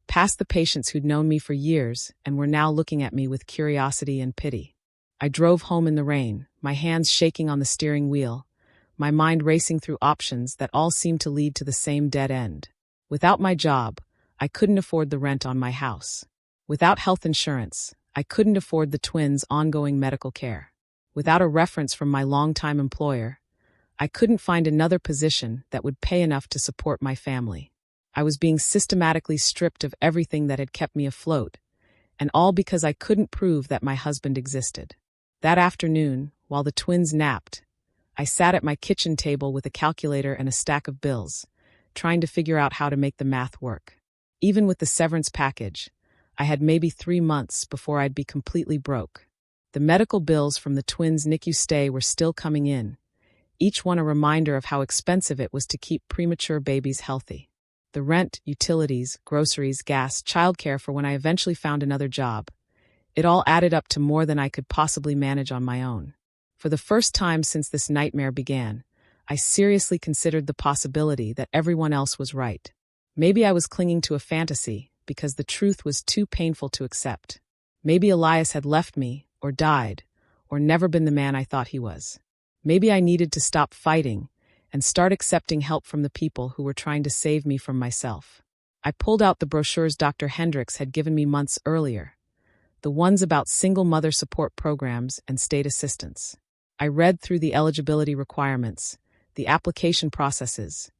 past the patients who'd known me for years and were now looking at me with curiosity and pity. I drove home in the rain, my hands shaking on the steering wheel, my mind racing through options that all seemed to lead to the same dead end. Without my job, I couldn't afford the rent on my house. Without health insurance, I couldn't afford the twins' ongoing medical care. Without a reference from my longtime employer, I couldn't find another position that would pay enough to support my family. I was being systematically stripped of everything that had kept me afloat, and all because I couldn't prove that my husband existed. That afternoon, while the twins napped, I sat at my kitchen table with a calculator and a stack of bills, trying to figure out how to make the math work. Even with the severance package, I had maybe 3 months before I'd be completely broke. The medical bills from the twins' NICU stay were still coming in, each one a reminder of how expensive it was to keep premature babies healthy. The rent, utilities, groceries, gas, childcare for when I eventually found another job. It all added up to more than I could possibly manage on my own. For the first time since this nightmare began, I seriously considered the possibility that everyone else was right. Maybe I was clinging to a fantasy because the truth was too painful to accept. Maybe Elias had left me, or died, or never been the man I thought he was. Maybe I needed to stop fighting and start accepting help from the people who were trying to save me from myself. I pulled out the brochures Dr. Hendricks had given me months earlier, the ones about single mother support programs and state assistance. I read through the eligibility requirements, the application processes,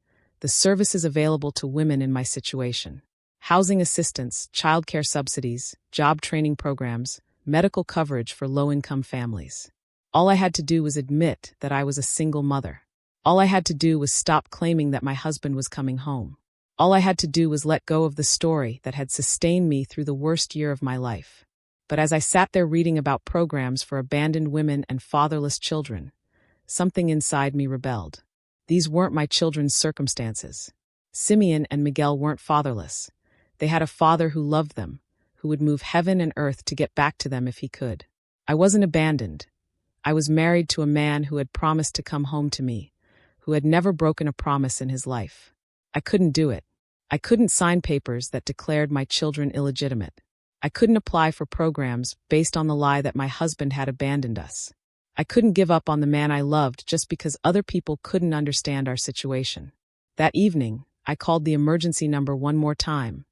the services available to women in my situation. Housing assistance, childcare subsidies, job training programs, medical coverage for low-income families. All I had to do was admit that I was a single mother. All I had to do was stop claiming that my husband was coming home. All I had to do was let go of the story that had sustained me through the worst year of my life. But as I sat there reading about programs for abandoned women and fatherless children, something inside me rebelled. These weren't my children's circumstances. Simeon and Miguel weren't fatherless. They had a father who loved them, who would move heaven and earth to get back to them if he could. I wasn't abandoned. I was married to a man who had promised to come home to me, who had never broken a promise in his life. I couldn't do it. I couldn't sign papers that declared my children illegitimate. I couldn't apply for programs based on the lie that my husband had abandoned us. I couldn't give up on the man I loved just because other people couldn't understand our situation. That evening, I called the emergency number one more time,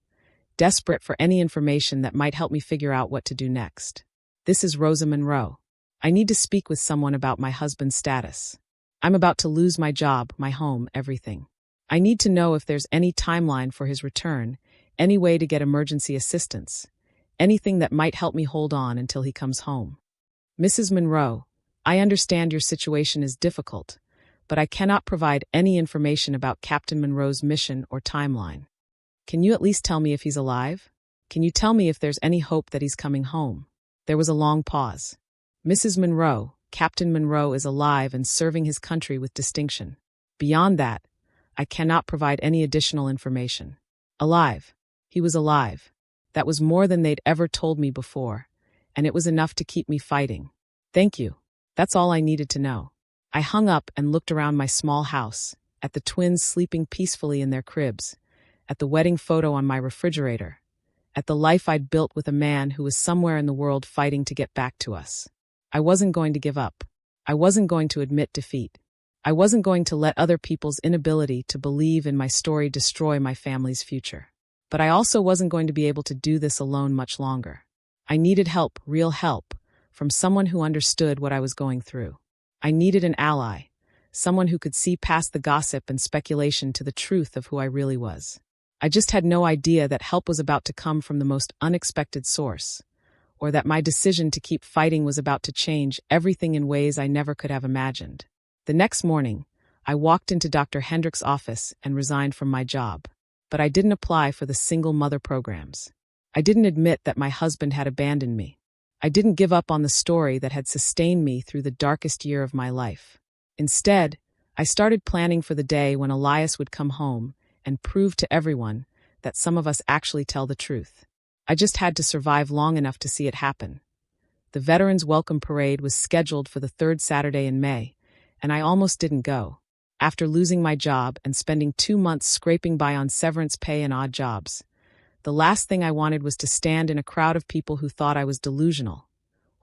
desperate for any information that might help me figure out what to do next. This is Rosa Monroe. I need to speak with someone about my husband's status. I'm about to lose my job, my home, everything. I need to know if there's any timeline for his return, any way to get emergency assistance, anything that might help me hold on until he comes home. Mrs. Monroe, I understand your situation is difficult, but I cannot provide any information about Captain Monroe's mission or timeline. Can you at least tell me if he's alive? Can you tell me if there's any hope that he's coming home?" There was a long pause. "Mrs. Monroe, Captain Monroe is alive and serving his country with distinction. Beyond that, I cannot provide any additional information." Alive. He was alive. That was more than they'd ever told me before, and it was enough to keep me fighting. "Thank you. That's all I needed to know." I hung up and looked around my small house, at the twins sleeping peacefully in their cribs, at the wedding photo on my refrigerator, at the life I'd built with a man who was somewhere in the world fighting to get back to us. I wasn't going to give up. I wasn't going to admit defeat. I wasn't going to let other people's inability to believe in my story destroy my family's future. But I also wasn't going to be able to do this alone much longer. I needed help, real help, from someone who understood what I was going through. I needed an ally, someone who could see past the gossip and speculation to the truth of who I really was. I just had no idea that help was about to come from the most unexpected source, or that my decision to keep fighting was about to change everything in ways I never could have imagined. The next morning, I walked into Dr. Hendrick's office and resigned from my job. But I didn't apply for the single mother programs. I didn't admit that my husband had abandoned me. I didn't give up on the story that had sustained me through the darkest year of my life. Instead, I started planning for the day when Elias would come home and prove to everyone that some of us actually tell the truth. I just had to survive long enough to see it happen. The Veterans Welcome Parade was scheduled for the third Saturday in May, and I almost didn't go. After losing my job and spending 2 months scraping by on severance pay and odd jobs, the last thing I wanted was to stand in a crowd of people who thought I was delusional,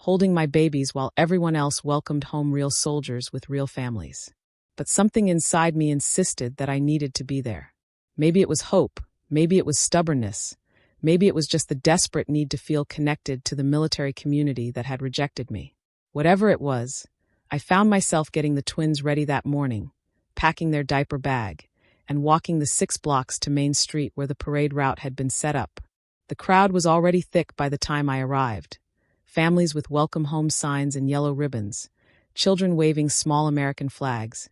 holding my babies while everyone else welcomed home real soldiers with real families. But something inside me insisted that I needed to be there. Maybe it was hope, maybe it was stubbornness, maybe it was just the desperate need to feel connected to the military community that had rejected me. Whatever it was, I found myself getting the twins ready that morning, packing their diaper bag, and walking the 6 blocks to Main Street where the parade route had been set up. The crowd was already thick by the time I arrived. Families with welcome home signs and yellow ribbons, children waving small American flags,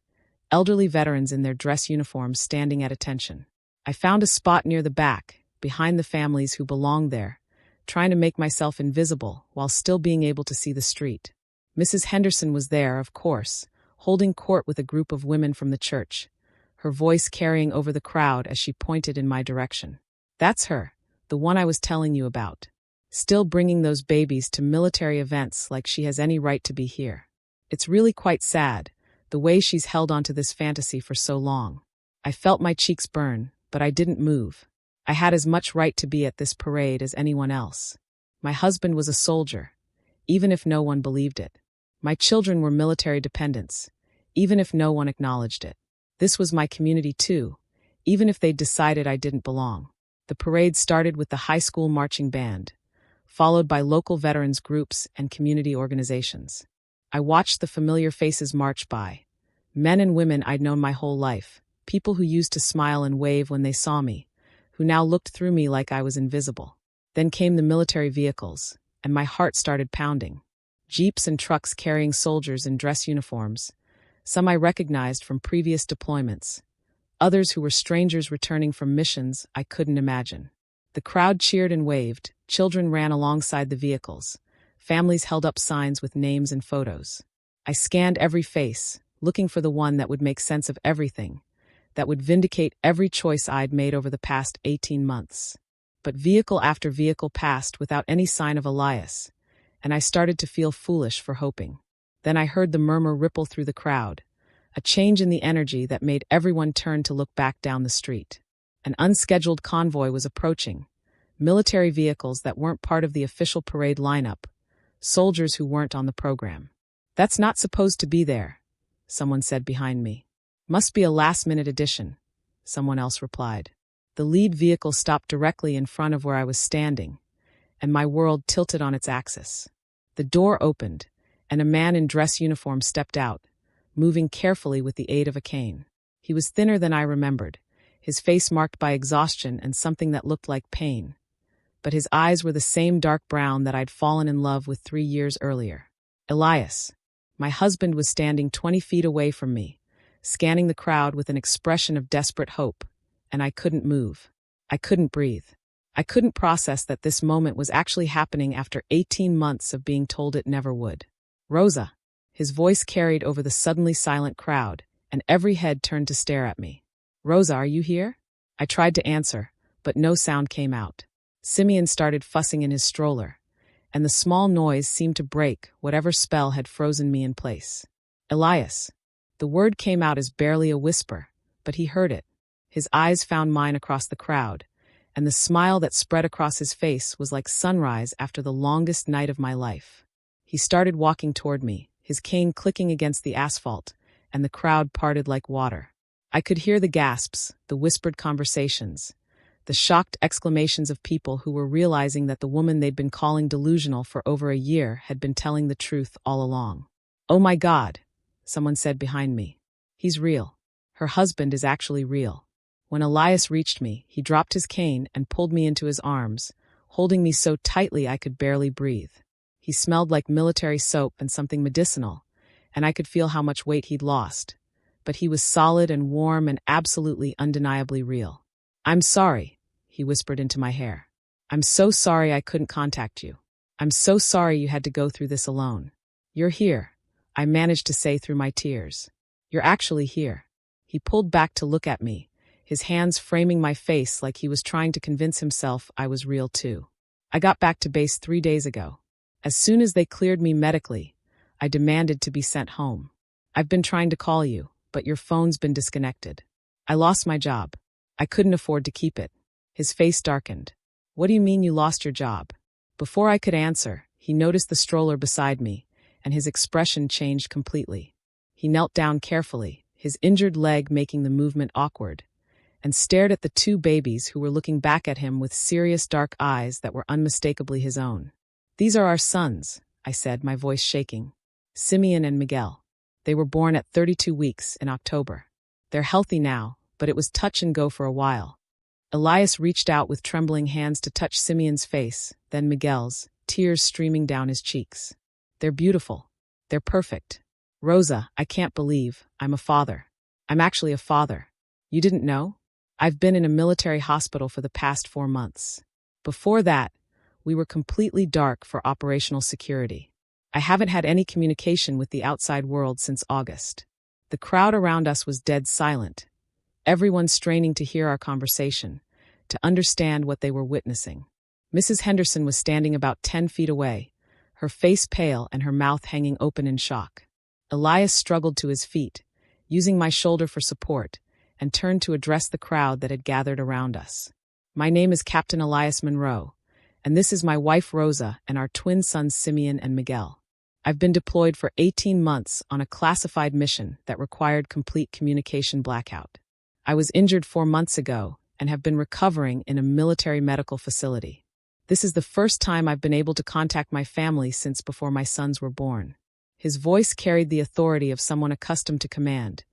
elderly veterans in their dress uniforms standing at attention. I found a spot near the back, behind the families who belonged there, trying to make myself invisible while still being able to see the street. Mrs. Henderson was there, of course, holding court with a group of women from the church, her voice carrying over the crowd as she pointed in my direction. "That's her, the one I was telling you about. Still bringing those babies to military events like she has any right to be here. It's really quite sad, the way she's held onto this fantasy for so long." I felt my cheeks burn, but I didn't move. I had as much right to be at this parade as anyone else. My husband was a soldier, even if no one believed it. My children were military dependents, even if no one acknowledged it. This was my community too, even if they'd decided I didn't belong. The parade started with the high school marching band, followed by local veterans groups and community organizations. I watched the familiar faces march by, men and women I'd known my whole life, people who used to smile and wave when they saw me, who now looked through me like I was invisible. Then came the military vehicles, and my heart started pounding. Jeeps and trucks carrying soldiers in dress uniforms, some I recognized from previous deployments, others who were strangers returning from missions I couldn't imagine. The crowd cheered and waved, children ran alongside the vehicles, families held up signs with names and photos. I scanned every face, looking for the one that would make sense of everything, that would vindicate every choice I'd made over the past 18 months. But vehicle after vehicle passed without any sign of Elias, and I started to feel foolish for hoping. Then I heard the murmur ripple through the crowd, a change in the energy that made everyone turn to look back down the street. An unscheduled convoy was approaching, military vehicles that weren't part of the official parade lineup, soldiers who weren't on the program. "That's not supposed to be there," someone said behind me. "Must be a last-minute addition," someone else replied. The lead vehicle stopped directly in front of where I was standing, and my world tilted on its axis. The door opened, and a man in dress uniform stepped out, moving carefully with the aid of a cane. He was thinner than I remembered, his face marked by exhaustion and something that looked like pain. But his eyes were the same dark brown that I'd fallen in love with 3 years earlier. Elias. My husband was standing 20 feet away from me, scanning the crowd with an expression of desperate hope, and I couldn't move. I couldn't breathe. I couldn't process that this moment was actually happening after 18 months of being told it never would. Rosa. His voice carried over the suddenly silent crowd, and every head turned to stare at me. Rosa, are you here? I tried to answer, but no sound came out. Simeon started fussing in his stroller, and the small noise seemed to break whatever spell had frozen me in place. Elias. The word came out as barely a whisper, but he heard it. His eyes found mine across the crowd, and the smile that spread across his face was like sunrise after the longest night of my life. He started walking toward me, his cane clicking against the asphalt, and the crowd parted like water. I could hear the gasps, the whispered conversations, the shocked exclamations of people who were realizing that the woman they'd been calling delusional for over a year had been telling the truth all along. "Oh my God," someone said behind me. "He's real. Her husband is actually real." When Elias reached me, he dropped his cane and pulled me into his arms, holding me so tightly I could barely breathe. He smelled like military soap and something medicinal, and I could feel how much weight he'd lost. But he was solid and warm and absolutely undeniably real. "I'm sorry," he whispered into my hair. "I'm so sorry I couldn't contact you. I'm so sorry you had to go through this alone. You're here," I managed to say through my tears. "You're actually here." He pulled back to look at me, his hands framing my face like he was trying to convince himself I was real too. "I got back to base 3 days ago. As soon as they cleared me medically, I demanded to be sent home. I've been trying to call you, but your phone's been disconnected. I lost my job. I couldn't afford to keep it." His face darkened. "What do you mean you lost your job?" Before I could answer, he noticed the stroller beside me, and his expression changed completely. He knelt down carefully, his injured leg making the movement awkward, and stared at the 2 babies who were looking back at him with serious dark eyes that were unmistakably his own. "These are our sons," I said, my voice shaking. "Simeon and Miguel. They were born at 32 weeks in October. They're healthy now, but it was touch and go for a while." Elias reached out with trembling hands to touch Simeon's face, then Miguel's, tears streaming down his cheeks. "They're beautiful. They're perfect. Rosa, I can't believe I'm a father. I'm actually a father. You didn't know? I've been in a military hospital for the past 4 months. Before that, we were completely dark for operational security. I haven't had any communication with the outside world since August." The crowd around us was dead silent, everyone straining to hear our conversation, to understand what they were witnessing. Mrs. Henderson was standing about 10 feet away, her face pale and her mouth hanging open in shock. Elias struggled to his feet, using my shoulder for support, and turned to address the crowd that had gathered around us. "My name is Captain Elias Monroe, and this is my wife Rosa and our twin sons Simeon and Miguel. I've been deployed for 18 months on a classified mission that required complete communication blackout. I was injured 4 months ago and have been recovering in a military medical facility. This is the first time I've been able to contact my family since before my sons were born." His voice carried the authority of someone accustomed to command,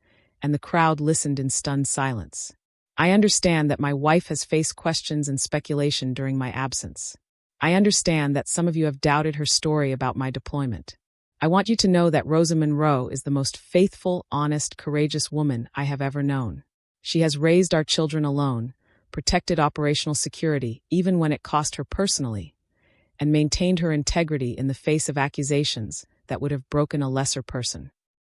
and the crowd listened in stunned silence. "I understand that my wife has faced questions and speculation during my absence. I understand that some of you have doubted her story about my deployment. I want you to know that Rosa Monroe is the most faithful, honest, courageous woman I have ever known. She has raised our children alone, protected operational security even when it cost her personally, and maintained her integrity in the face of accusations that would have broken a lesser person."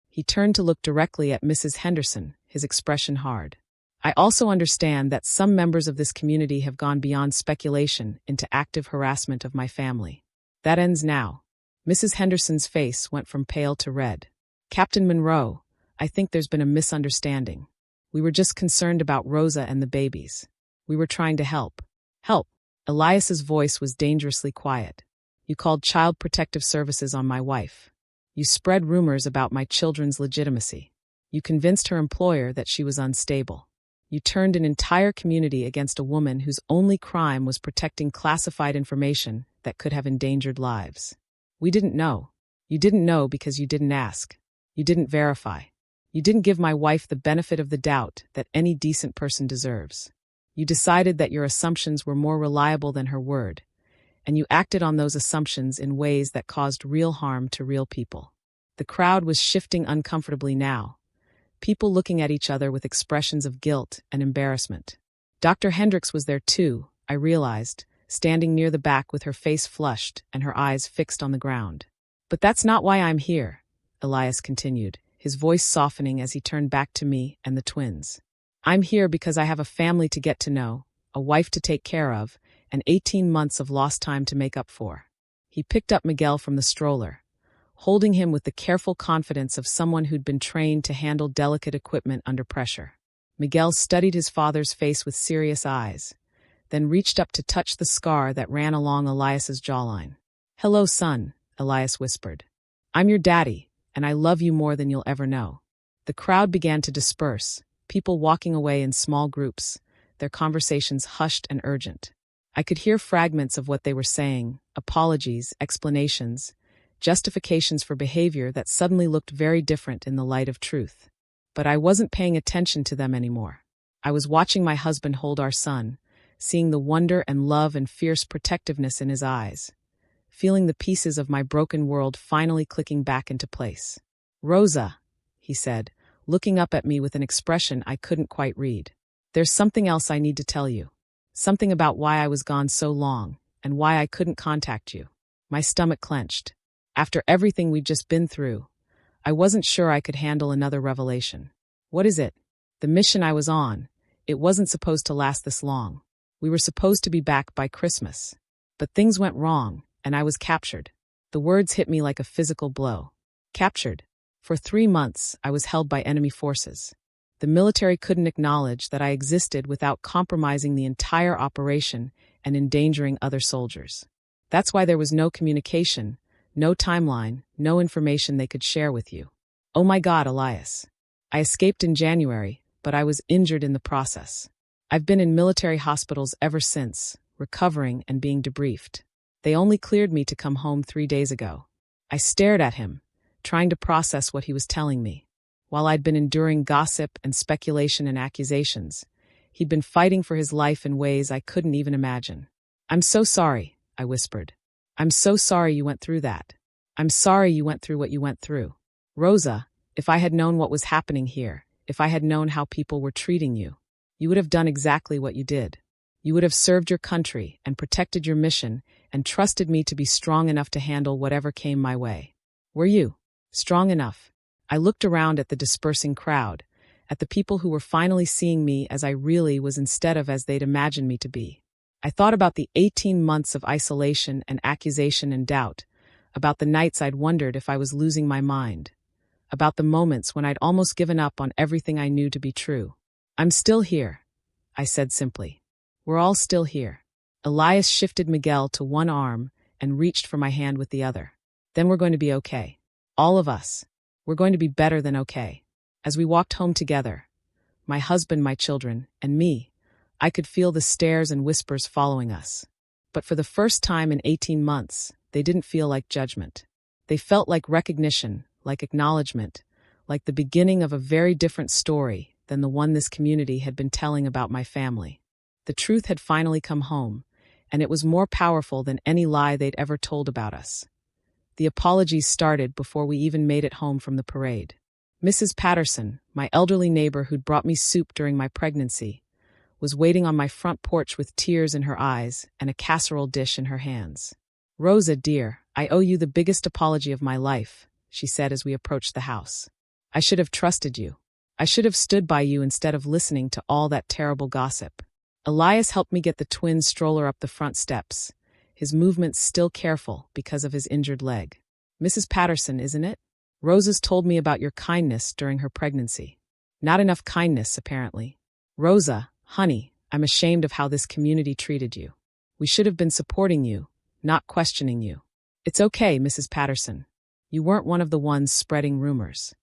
He turned to look directly at Mrs. Henderson, his expression hard. "I also understand that some members of this community have gone beyond speculation into active harassment of my family. That ends now." Mrs. Henderson's face went from pale to red. "Captain Monroe, I think there's been a misunderstanding. We were just concerned about Rosa and the babies. We were trying to help." "Help?" Elias's voice was dangerously quiet. "You called Child Protective Services on my wife. You spread rumors about my children's legitimacy. You convinced her employer that she was unstable. You turned an entire community against a woman whose only crime was protecting classified information that could have endangered lives. We didn't know. You didn't know because you didn't ask. You didn't verify. You didn't give my wife the benefit of the doubt that any decent person deserves. You decided that your assumptions were more reliable than her word, and you acted on those assumptions in ways that caused real harm to real people." The crowd was shifting uncomfortably now, people looking at each other with expressions of guilt and embarrassment. Dr. Hendricks was there too, I realized, standing near the back with her face flushed and her eyes fixed on the ground. "But that's not why I'm here," Elias continued, his voice softening as he turned back to me and the twins. "I'm here because I have a family to get to know, a wife to take care of, and 18 months of lost time to make up for." He picked up Miguel from the stroller, holding him with the careful confidence of someone who'd been trained to handle delicate equipment under pressure. Miguel studied his father's face with serious eyes, then reached up to touch the scar that ran along Elias's jawline. "Hello, son," Elias whispered. "I'm your daddy, and I love you more than you'll ever know." The crowd began to disperse, people walking away in small groups, their conversations hushed and urgent. I could hear fragments of what they were saying, apologies, explanations, justifications for behavior that suddenly looked very different in the light of truth. But I wasn't paying attention to them anymore. I was watching my husband hold our son, seeing the wonder and love and fierce protectiveness in his eyes, feeling the pieces of my broken world finally clicking back into place. "Rosa," he said, looking up at me with an expression I couldn't quite read. "There's something else I need to tell you. Something about why I was gone so long, and why I couldn't contact you." My stomach clenched. After everything we'd just been through, I wasn't sure I could handle another revelation. "What is it?" "The mission I was on, it wasn't supposed to last this long. We were supposed to be back by Christmas. But things went wrong, and I was captured." The words hit me like a physical blow. Captured? For 3 months, I was held by enemy forces. The military couldn't acknowledge that I existed without compromising the entire operation and endangering other soldiers. That's why there was no communication, no timeline, no information they could share with you. Oh my God, Elias. I escaped in January, but I was injured in the process. I've been in military hospitals ever since, recovering and being debriefed. They only cleared me to come home 3 days ago. I stared at him, trying to process what he was telling me. While I'd been enduring gossip and speculation and accusations, he'd been fighting for his life in ways I couldn't even imagine. "I'm so sorry," I whispered. "I'm so sorry you went through that. I'm sorry you went through what you went through. Rosa, if I had known what was happening here, if I had known how people were treating you, you would have done exactly what you did. You would have served your country and protected your mission and trusted me to be strong enough to handle whatever came my way. Were you strong enough?" I looked around at the dispersing crowd, at the people who were finally seeing me as I really was instead of as they'd imagined me to be. I thought about the 18 months of isolation and accusation and doubt, about the nights I'd wondered if I was losing my mind, about the moments when I'd almost given up on everything I knew to be true. "I'm still here," I said simply. "We're all still here." Elias shifted Miguel to one arm and reached for my hand with the other. "Then we're going to be okay. All of us. We're going to be better than okay." As we walked home together, my husband, my children, and me, I could feel the stares and whispers following us. But for the first time in 18 months, they didn't feel like judgment. They felt like recognition, like acknowledgement, like the beginning of a very different story than the one this community had been telling about my family. The truth had finally come home, and it was more powerful than any lie they'd ever told about us. The apologies started before we even made it home from the parade. Mrs. Patterson, my elderly neighbor who'd brought me soup during my pregnancy, was waiting on my front porch with tears in her eyes and a casserole dish in her hands. "Rosa, dear, I owe you the biggest apology of my life," she said as we approached the house. "I should have trusted you. I should have stood by you instead of listening to all that terrible gossip." Elias helped me get the twin stroller up the front steps, his movements still careful because of his injured leg. "Mrs. Patterson, isn't it? Rosa's told me about your kindness during her pregnancy." "Not enough kindness, apparently." "Rosa, honey, I'm ashamed of how this community treated you. We should have been supporting you, not questioning you." "It's okay, Mrs. Patterson. You weren't one of the ones spreading rumors."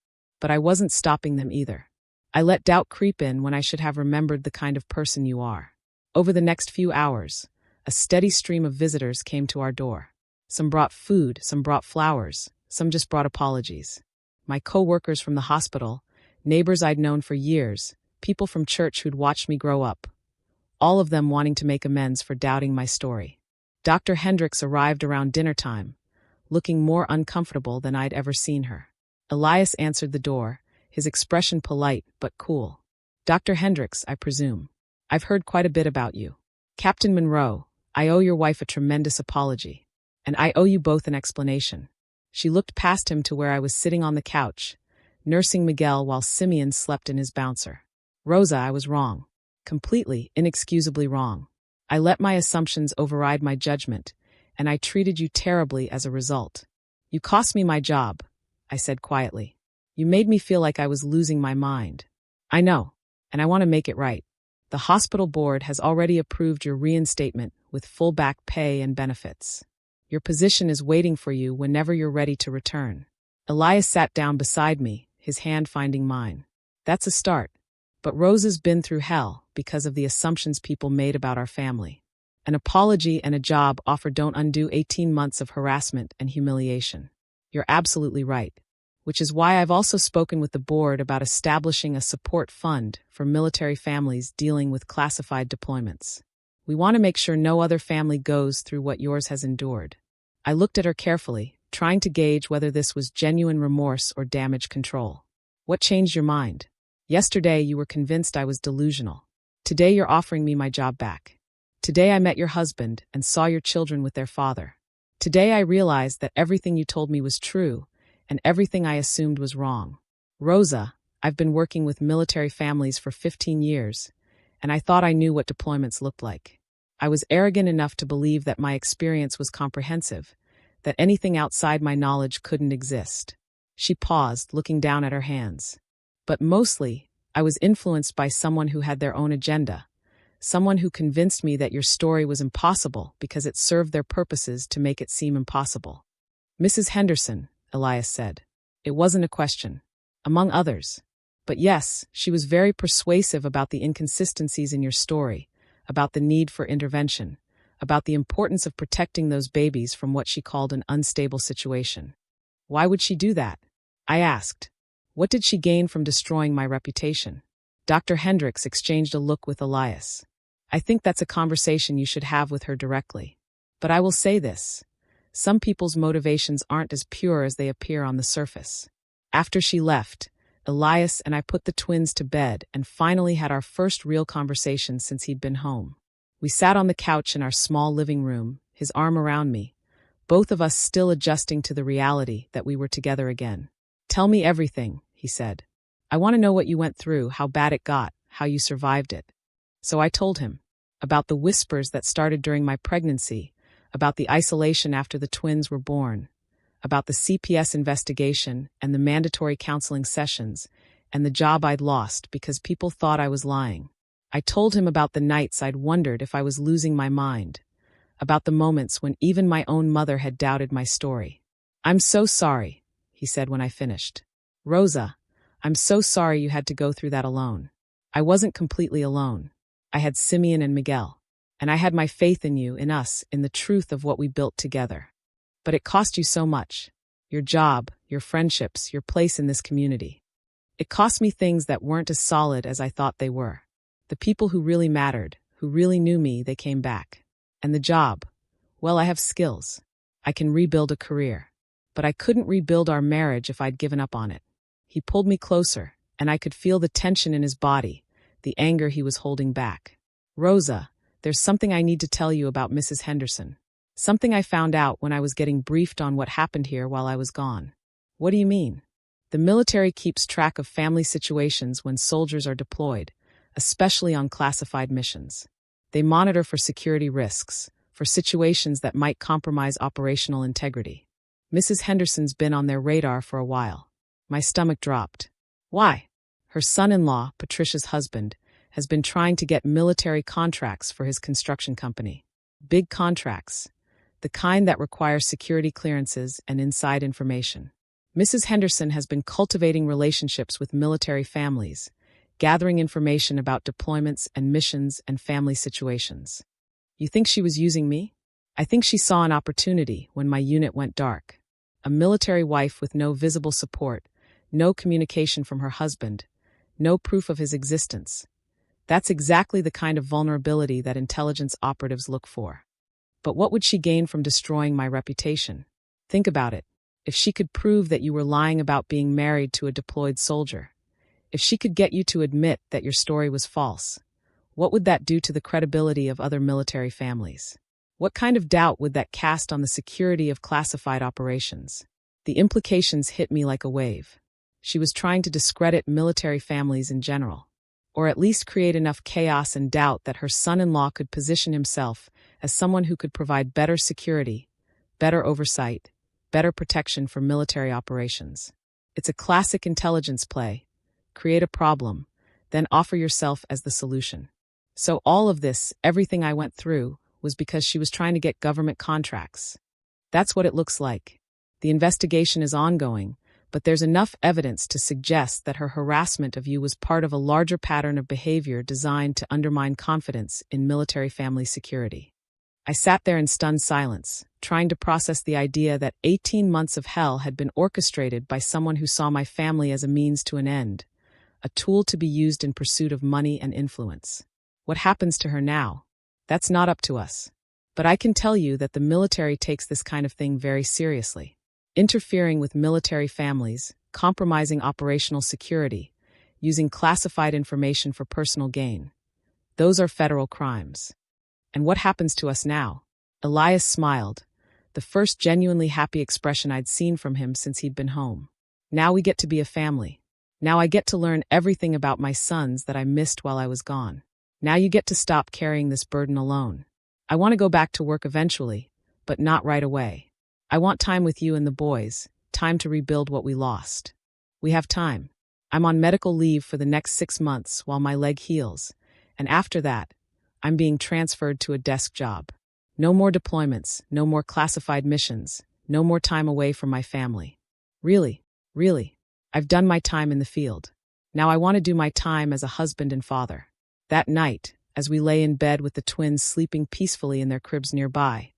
But I wasn't stopping them either. I let doubt creep in when I should have remembered the kind of person you are. Over the next few hours, a steady stream of visitors came to our door. Some brought food, some brought flowers, some just brought apologies. My co-workers from the hospital, neighbors I'd known for years, people from church who'd watched me grow up, all of them wanting to make amends for doubting my story. Dr. Hendricks arrived around dinner time, looking more uncomfortable than I'd ever seen her. Elias answered the door, his expression polite but cool. "Dr. Hendricks, I presume. I've heard quite a bit about you. Captain Monroe, I owe your wife a tremendous apology. And I owe you both an explanation." She looked past him to where I was sitting on the couch, nursing Miguel while Simeon slept in his bouncer. "Rosa, I was wrong. Completely, inexcusably wrong. I let my assumptions override my judgment, and I treated you terribly as a result. You cost me my job," I said quietly. "You made me feel like I was losing my mind. I know, and I want to make it right. The hospital board has already approved your reinstatement with full back pay and benefits. Your position is waiting for you whenever you're ready to return." Elias sat down beside me, his hand finding mine. "That's a start. But Rosa's been through hell because of the assumptions people made about our family. An apology and a job offer don't undo 18 months of harassment and humiliation. You're absolutely right. Which is why I've also spoken with the board about establishing a support fund for military families dealing with classified deployments. We want to make sure no other family goes through what yours has endured." I looked at her carefully, trying to gauge whether this was genuine remorse or damage control. "What changed your mind? Yesterday you were convinced I was delusional. Today you're offering me my job back. Today I met your husband and saw your children with their father. Today I realized that everything you told me was true, and everything I assumed was wrong. Rosa, I've been working with military families for 15 years, and I thought I knew what deployments looked like. I was arrogant enough to believe that my experience was comprehensive, that anything outside my knowledge couldn't exist." She paused, looking down at her hands. "But mostly, I was influenced by someone who had their own agenda, someone who convinced me that your story was impossible because it served their purposes to make it seem impossible." "Mrs. Henderson," Elias said. "It wasn't a question. Among others. But yes, she was very persuasive about the inconsistencies in your story, about the need for intervention, about the importance of protecting those babies from what she called an unstable situation." "Why would she do that?" I asked. "What did she gain from destroying my reputation?" Dr. Hendricks exchanged a look with Elias. "I think that's a conversation you should have with her directly. But I will say this. Some people's motivations aren't as pure as they appear on the surface." After she left, Elias and I put the twins to bed and finally had our first real conversation since he'd been home. We sat on the couch in our small living room, his arm around me, both of us still adjusting to the reality that we were together again. "Tell me everything," he said. "I want to know what you went through, how bad it got, how you survived it." So I told him about the whispers that started during my pregnancy, about the isolation after the twins were born, about the CPS investigation and the mandatory counseling sessions, and the job I'd lost because people thought I was lying. I told him about the nights I'd wondered if I was losing my mind, about the moments when even my own mother had doubted my story. "I'm so sorry," he said when I finished. "Rosa, I'm so sorry you had to go through that alone. I wasn't completely alone. I had Simeon and Miguel. And I had my faith in you, in us, in the truth of what we built together. But it cost you so much. Your job, your friendships, your place in this community. It cost me things that weren't as solid as I thought they were. The people who really mattered, who really knew me, they came back. And the job, well, I have skills. I can rebuild a career. But I couldn't rebuild our marriage if I'd given up on it." He pulled me closer, and I could feel the tension in his body, the anger he was holding back. "Rosa, there's something I need to tell you about Mrs. Henderson. Something I found out when I was getting briefed on what happened here while I was gone." "What do you mean?" "The military keeps track of family situations when soldiers are deployed, especially on classified missions. They monitor for security risks, for situations that might compromise operational integrity. Mrs. Henderson's been on their radar for a while." My stomach dropped. "Why?" "Her son-in-law, Patricia's husband, has been trying to get military contracts for his construction company. Big contracts. The kind that require security clearances and inside information. Mrs. Henderson has been cultivating relationships with military families, gathering information about deployments and missions and family situations." "You think she was using me?" "I think she saw an opportunity when my unit went dark. A military wife with no visible support, no communication from her husband, no proof of his existence. That's exactly the kind of vulnerability that intelligence operatives look for. But what would she gain from destroying my reputation? Think about it. If she could prove that you were lying about being married to a deployed soldier, If she could get you to admit that your story was false, what would that do to the credibility of other military families? What kind of doubt would that cast on the security of classified operations? The implications hit me like a wave. She was trying to discredit military families in general, or at least create enough chaos and doubt that her son-in-law could position himself as someone who could provide better security, better oversight, better protection for military operations. It's a classic intelligence play. Create a problem, then offer yourself as the solution. So all of this, everything I went through, was because she was trying to get government contracts. That's what it looks like. The investigation is ongoing, but there's enough evidence to suggest that her harassment of you was part of a larger pattern of behavior designed to undermine confidence in military family security. I sat there in stunned silence, trying to process the idea that 18 months of hell had been orchestrated by someone who saw my family as a means to an end, a tool to be used in pursuit of money and influence. What happens to her now? That's not up to us. But I can tell you that the military takes this kind of thing very seriously. Interfering with military families, compromising operational security, using classified information for personal gain. Those are federal crimes. And what happens to us now? Elias smiled, the first genuinely happy expression I'd seen from him since he'd been home. Now we get to be a family. Now I get to learn everything about my sons that I missed while I was gone. Now you get to stop carrying this burden alone. I want to go back to work eventually, but not right away. I want time with you and the boys, time to rebuild what we lost. We have time. I'm on medical leave for the next 6 months while my leg heals, and after that, I'm being transferred to a desk job. No more deployments, no more classified missions, no more time away from my family. Really, I've done my time in the field. Now I want to do my time as a husband and father. That night, as we lay in bed with the twins sleeping peacefully in their cribs nearby,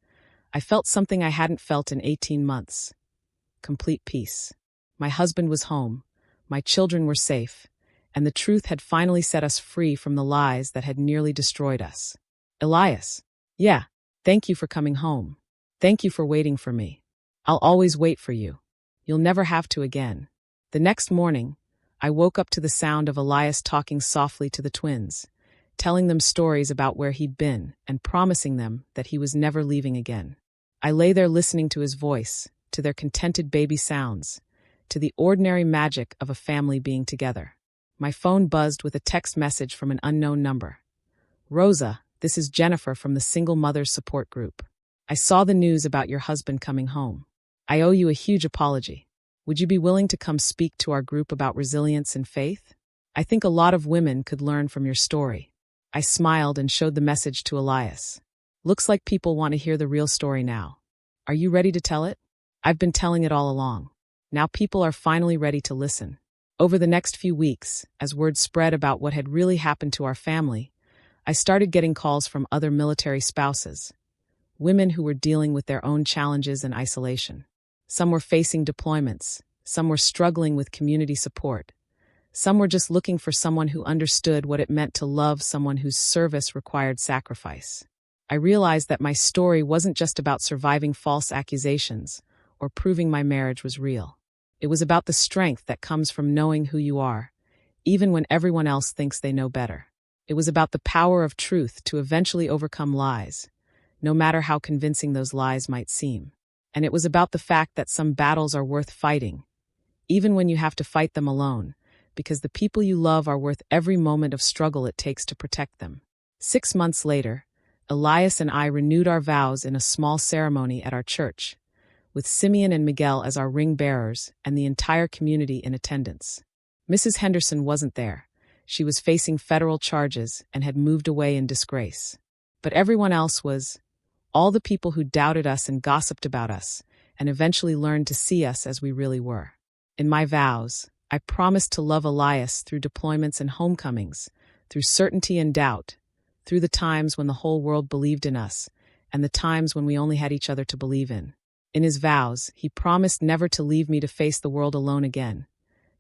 I felt something I hadn't felt in 18 months. Complete peace. My husband was home, my children were safe, and the truth had finally set us free from the lies that had nearly destroyed us. Elias. Yeah, thank you for coming home. Thank you for waiting for me. I'll always wait for you. You'll never have to again. The next morning, I woke up to the sound of Elias talking softly to the twins, telling them stories about where he'd been and promising them that he was never leaving again. I lay there listening to his voice, to their contented baby sounds, to the ordinary magic of a family being together. My phone buzzed with a text message from an unknown number. Rosa, this is Jennifer from the Single Mothers Support Group. I saw the news about your husband coming home. I owe you a huge apology. Would you be willing to come speak to our group about resilience and faith? I think a lot of women could learn from your story. I smiled and showed the message to Elias. Looks like people want to hear the real story now. Are you ready to tell it? I've been telling it all along. Now people are finally ready to listen. Over the next few weeks, as word spread about what had really happened to our family, I started getting calls from other military spouses, women who were dealing with their own challenges and isolation. Some were facing deployments, some were struggling with community support. Some were just looking for someone who understood what it meant to love someone whose service required sacrifice. I realized that my story wasn't just about surviving false accusations or proving my marriage was real. It was about the strength that comes from knowing who you are, even when everyone else thinks they know better. It was about the power of truth to eventually overcome lies, no matter how convincing those lies might seem. And it was about the fact that some battles are worth fighting, even when you have to fight them alone, because the people you love are worth every moment of struggle it takes to protect them. 6 months later, Elias and I renewed our vows in a small ceremony at our church, with Simeon and Miguel as our ring bearers and the entire community in attendance. Mrs. Henderson wasn't there. She was facing federal charges and had moved away in disgrace. But everyone else was, all the people who doubted us and gossiped about us, and eventually learned to see us as we really were. In my vows, I promised to love Elias through deployments and homecomings, through certainty and doubt, through the times when the whole world believed in us, and the times when we only had each other to believe in. In his vows, he promised never to leave me to face the world alone again,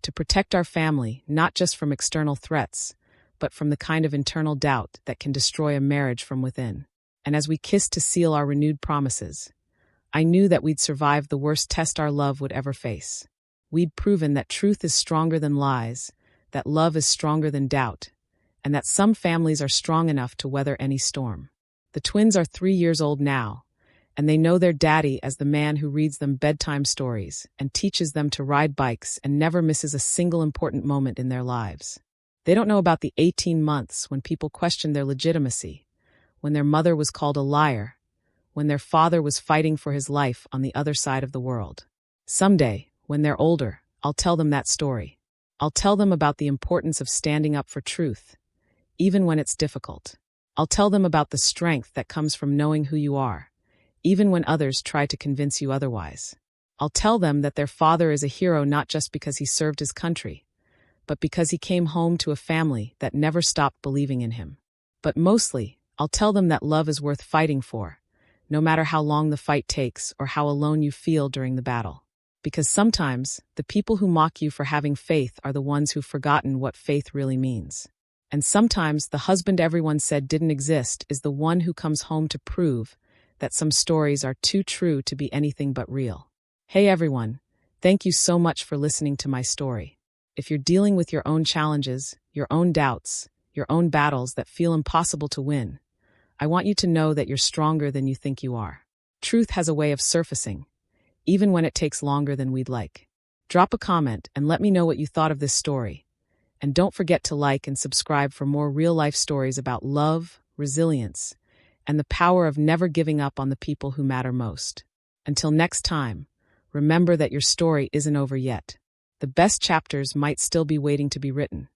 to protect our family not just from external threats, but from the kind of internal doubt that can destroy a marriage from within. And as we kissed to seal our renewed promises, I knew that we'd survived the worst test our love would ever face. We'd proven that truth is stronger than lies, that love is stronger than doubt, and that some families are strong enough to weather any storm. The twins are 3 years old now, and they know their daddy as the man who reads them bedtime stories and teaches them to ride bikes and never misses a single important moment in their lives. They don't know about the 18 months when people questioned their legitimacy, when their mother was called a liar, when their father was fighting for his life on the other side of the world. Someday, when they're older, I'll tell them that story. I'll tell them about the importance of standing up for truth, even when it's difficult. I'll tell them about the strength that comes from knowing who you are, even when others try to convince you otherwise. I'll tell them that their father is a hero not just because he served his country, but because he came home to a family that never stopped believing in him. But mostly, I'll tell them that love is worth fighting for, no matter how long the fight takes or how alone you feel during the battle. Because sometimes, the people who mock you for having faith are the ones who've forgotten what faith really means. And sometimes the husband everyone said didn't exist is the one who comes home to prove that some stories are too true to be anything but real. Hey everyone, thank you so much for listening to my story. If you're dealing with your own challenges, your own doubts, your own battles that feel impossible to win, I want you to know that you're stronger than you think you are. Truth has a way of surfacing, even when it takes longer than we'd like. Drop a comment and let me know what you thought of this story. And don't forget to like and subscribe for more real-life stories about love, resilience, and the power of never giving up on the people who matter most. Until next time, remember that your story isn't over yet. The best chapters might still be waiting to be written.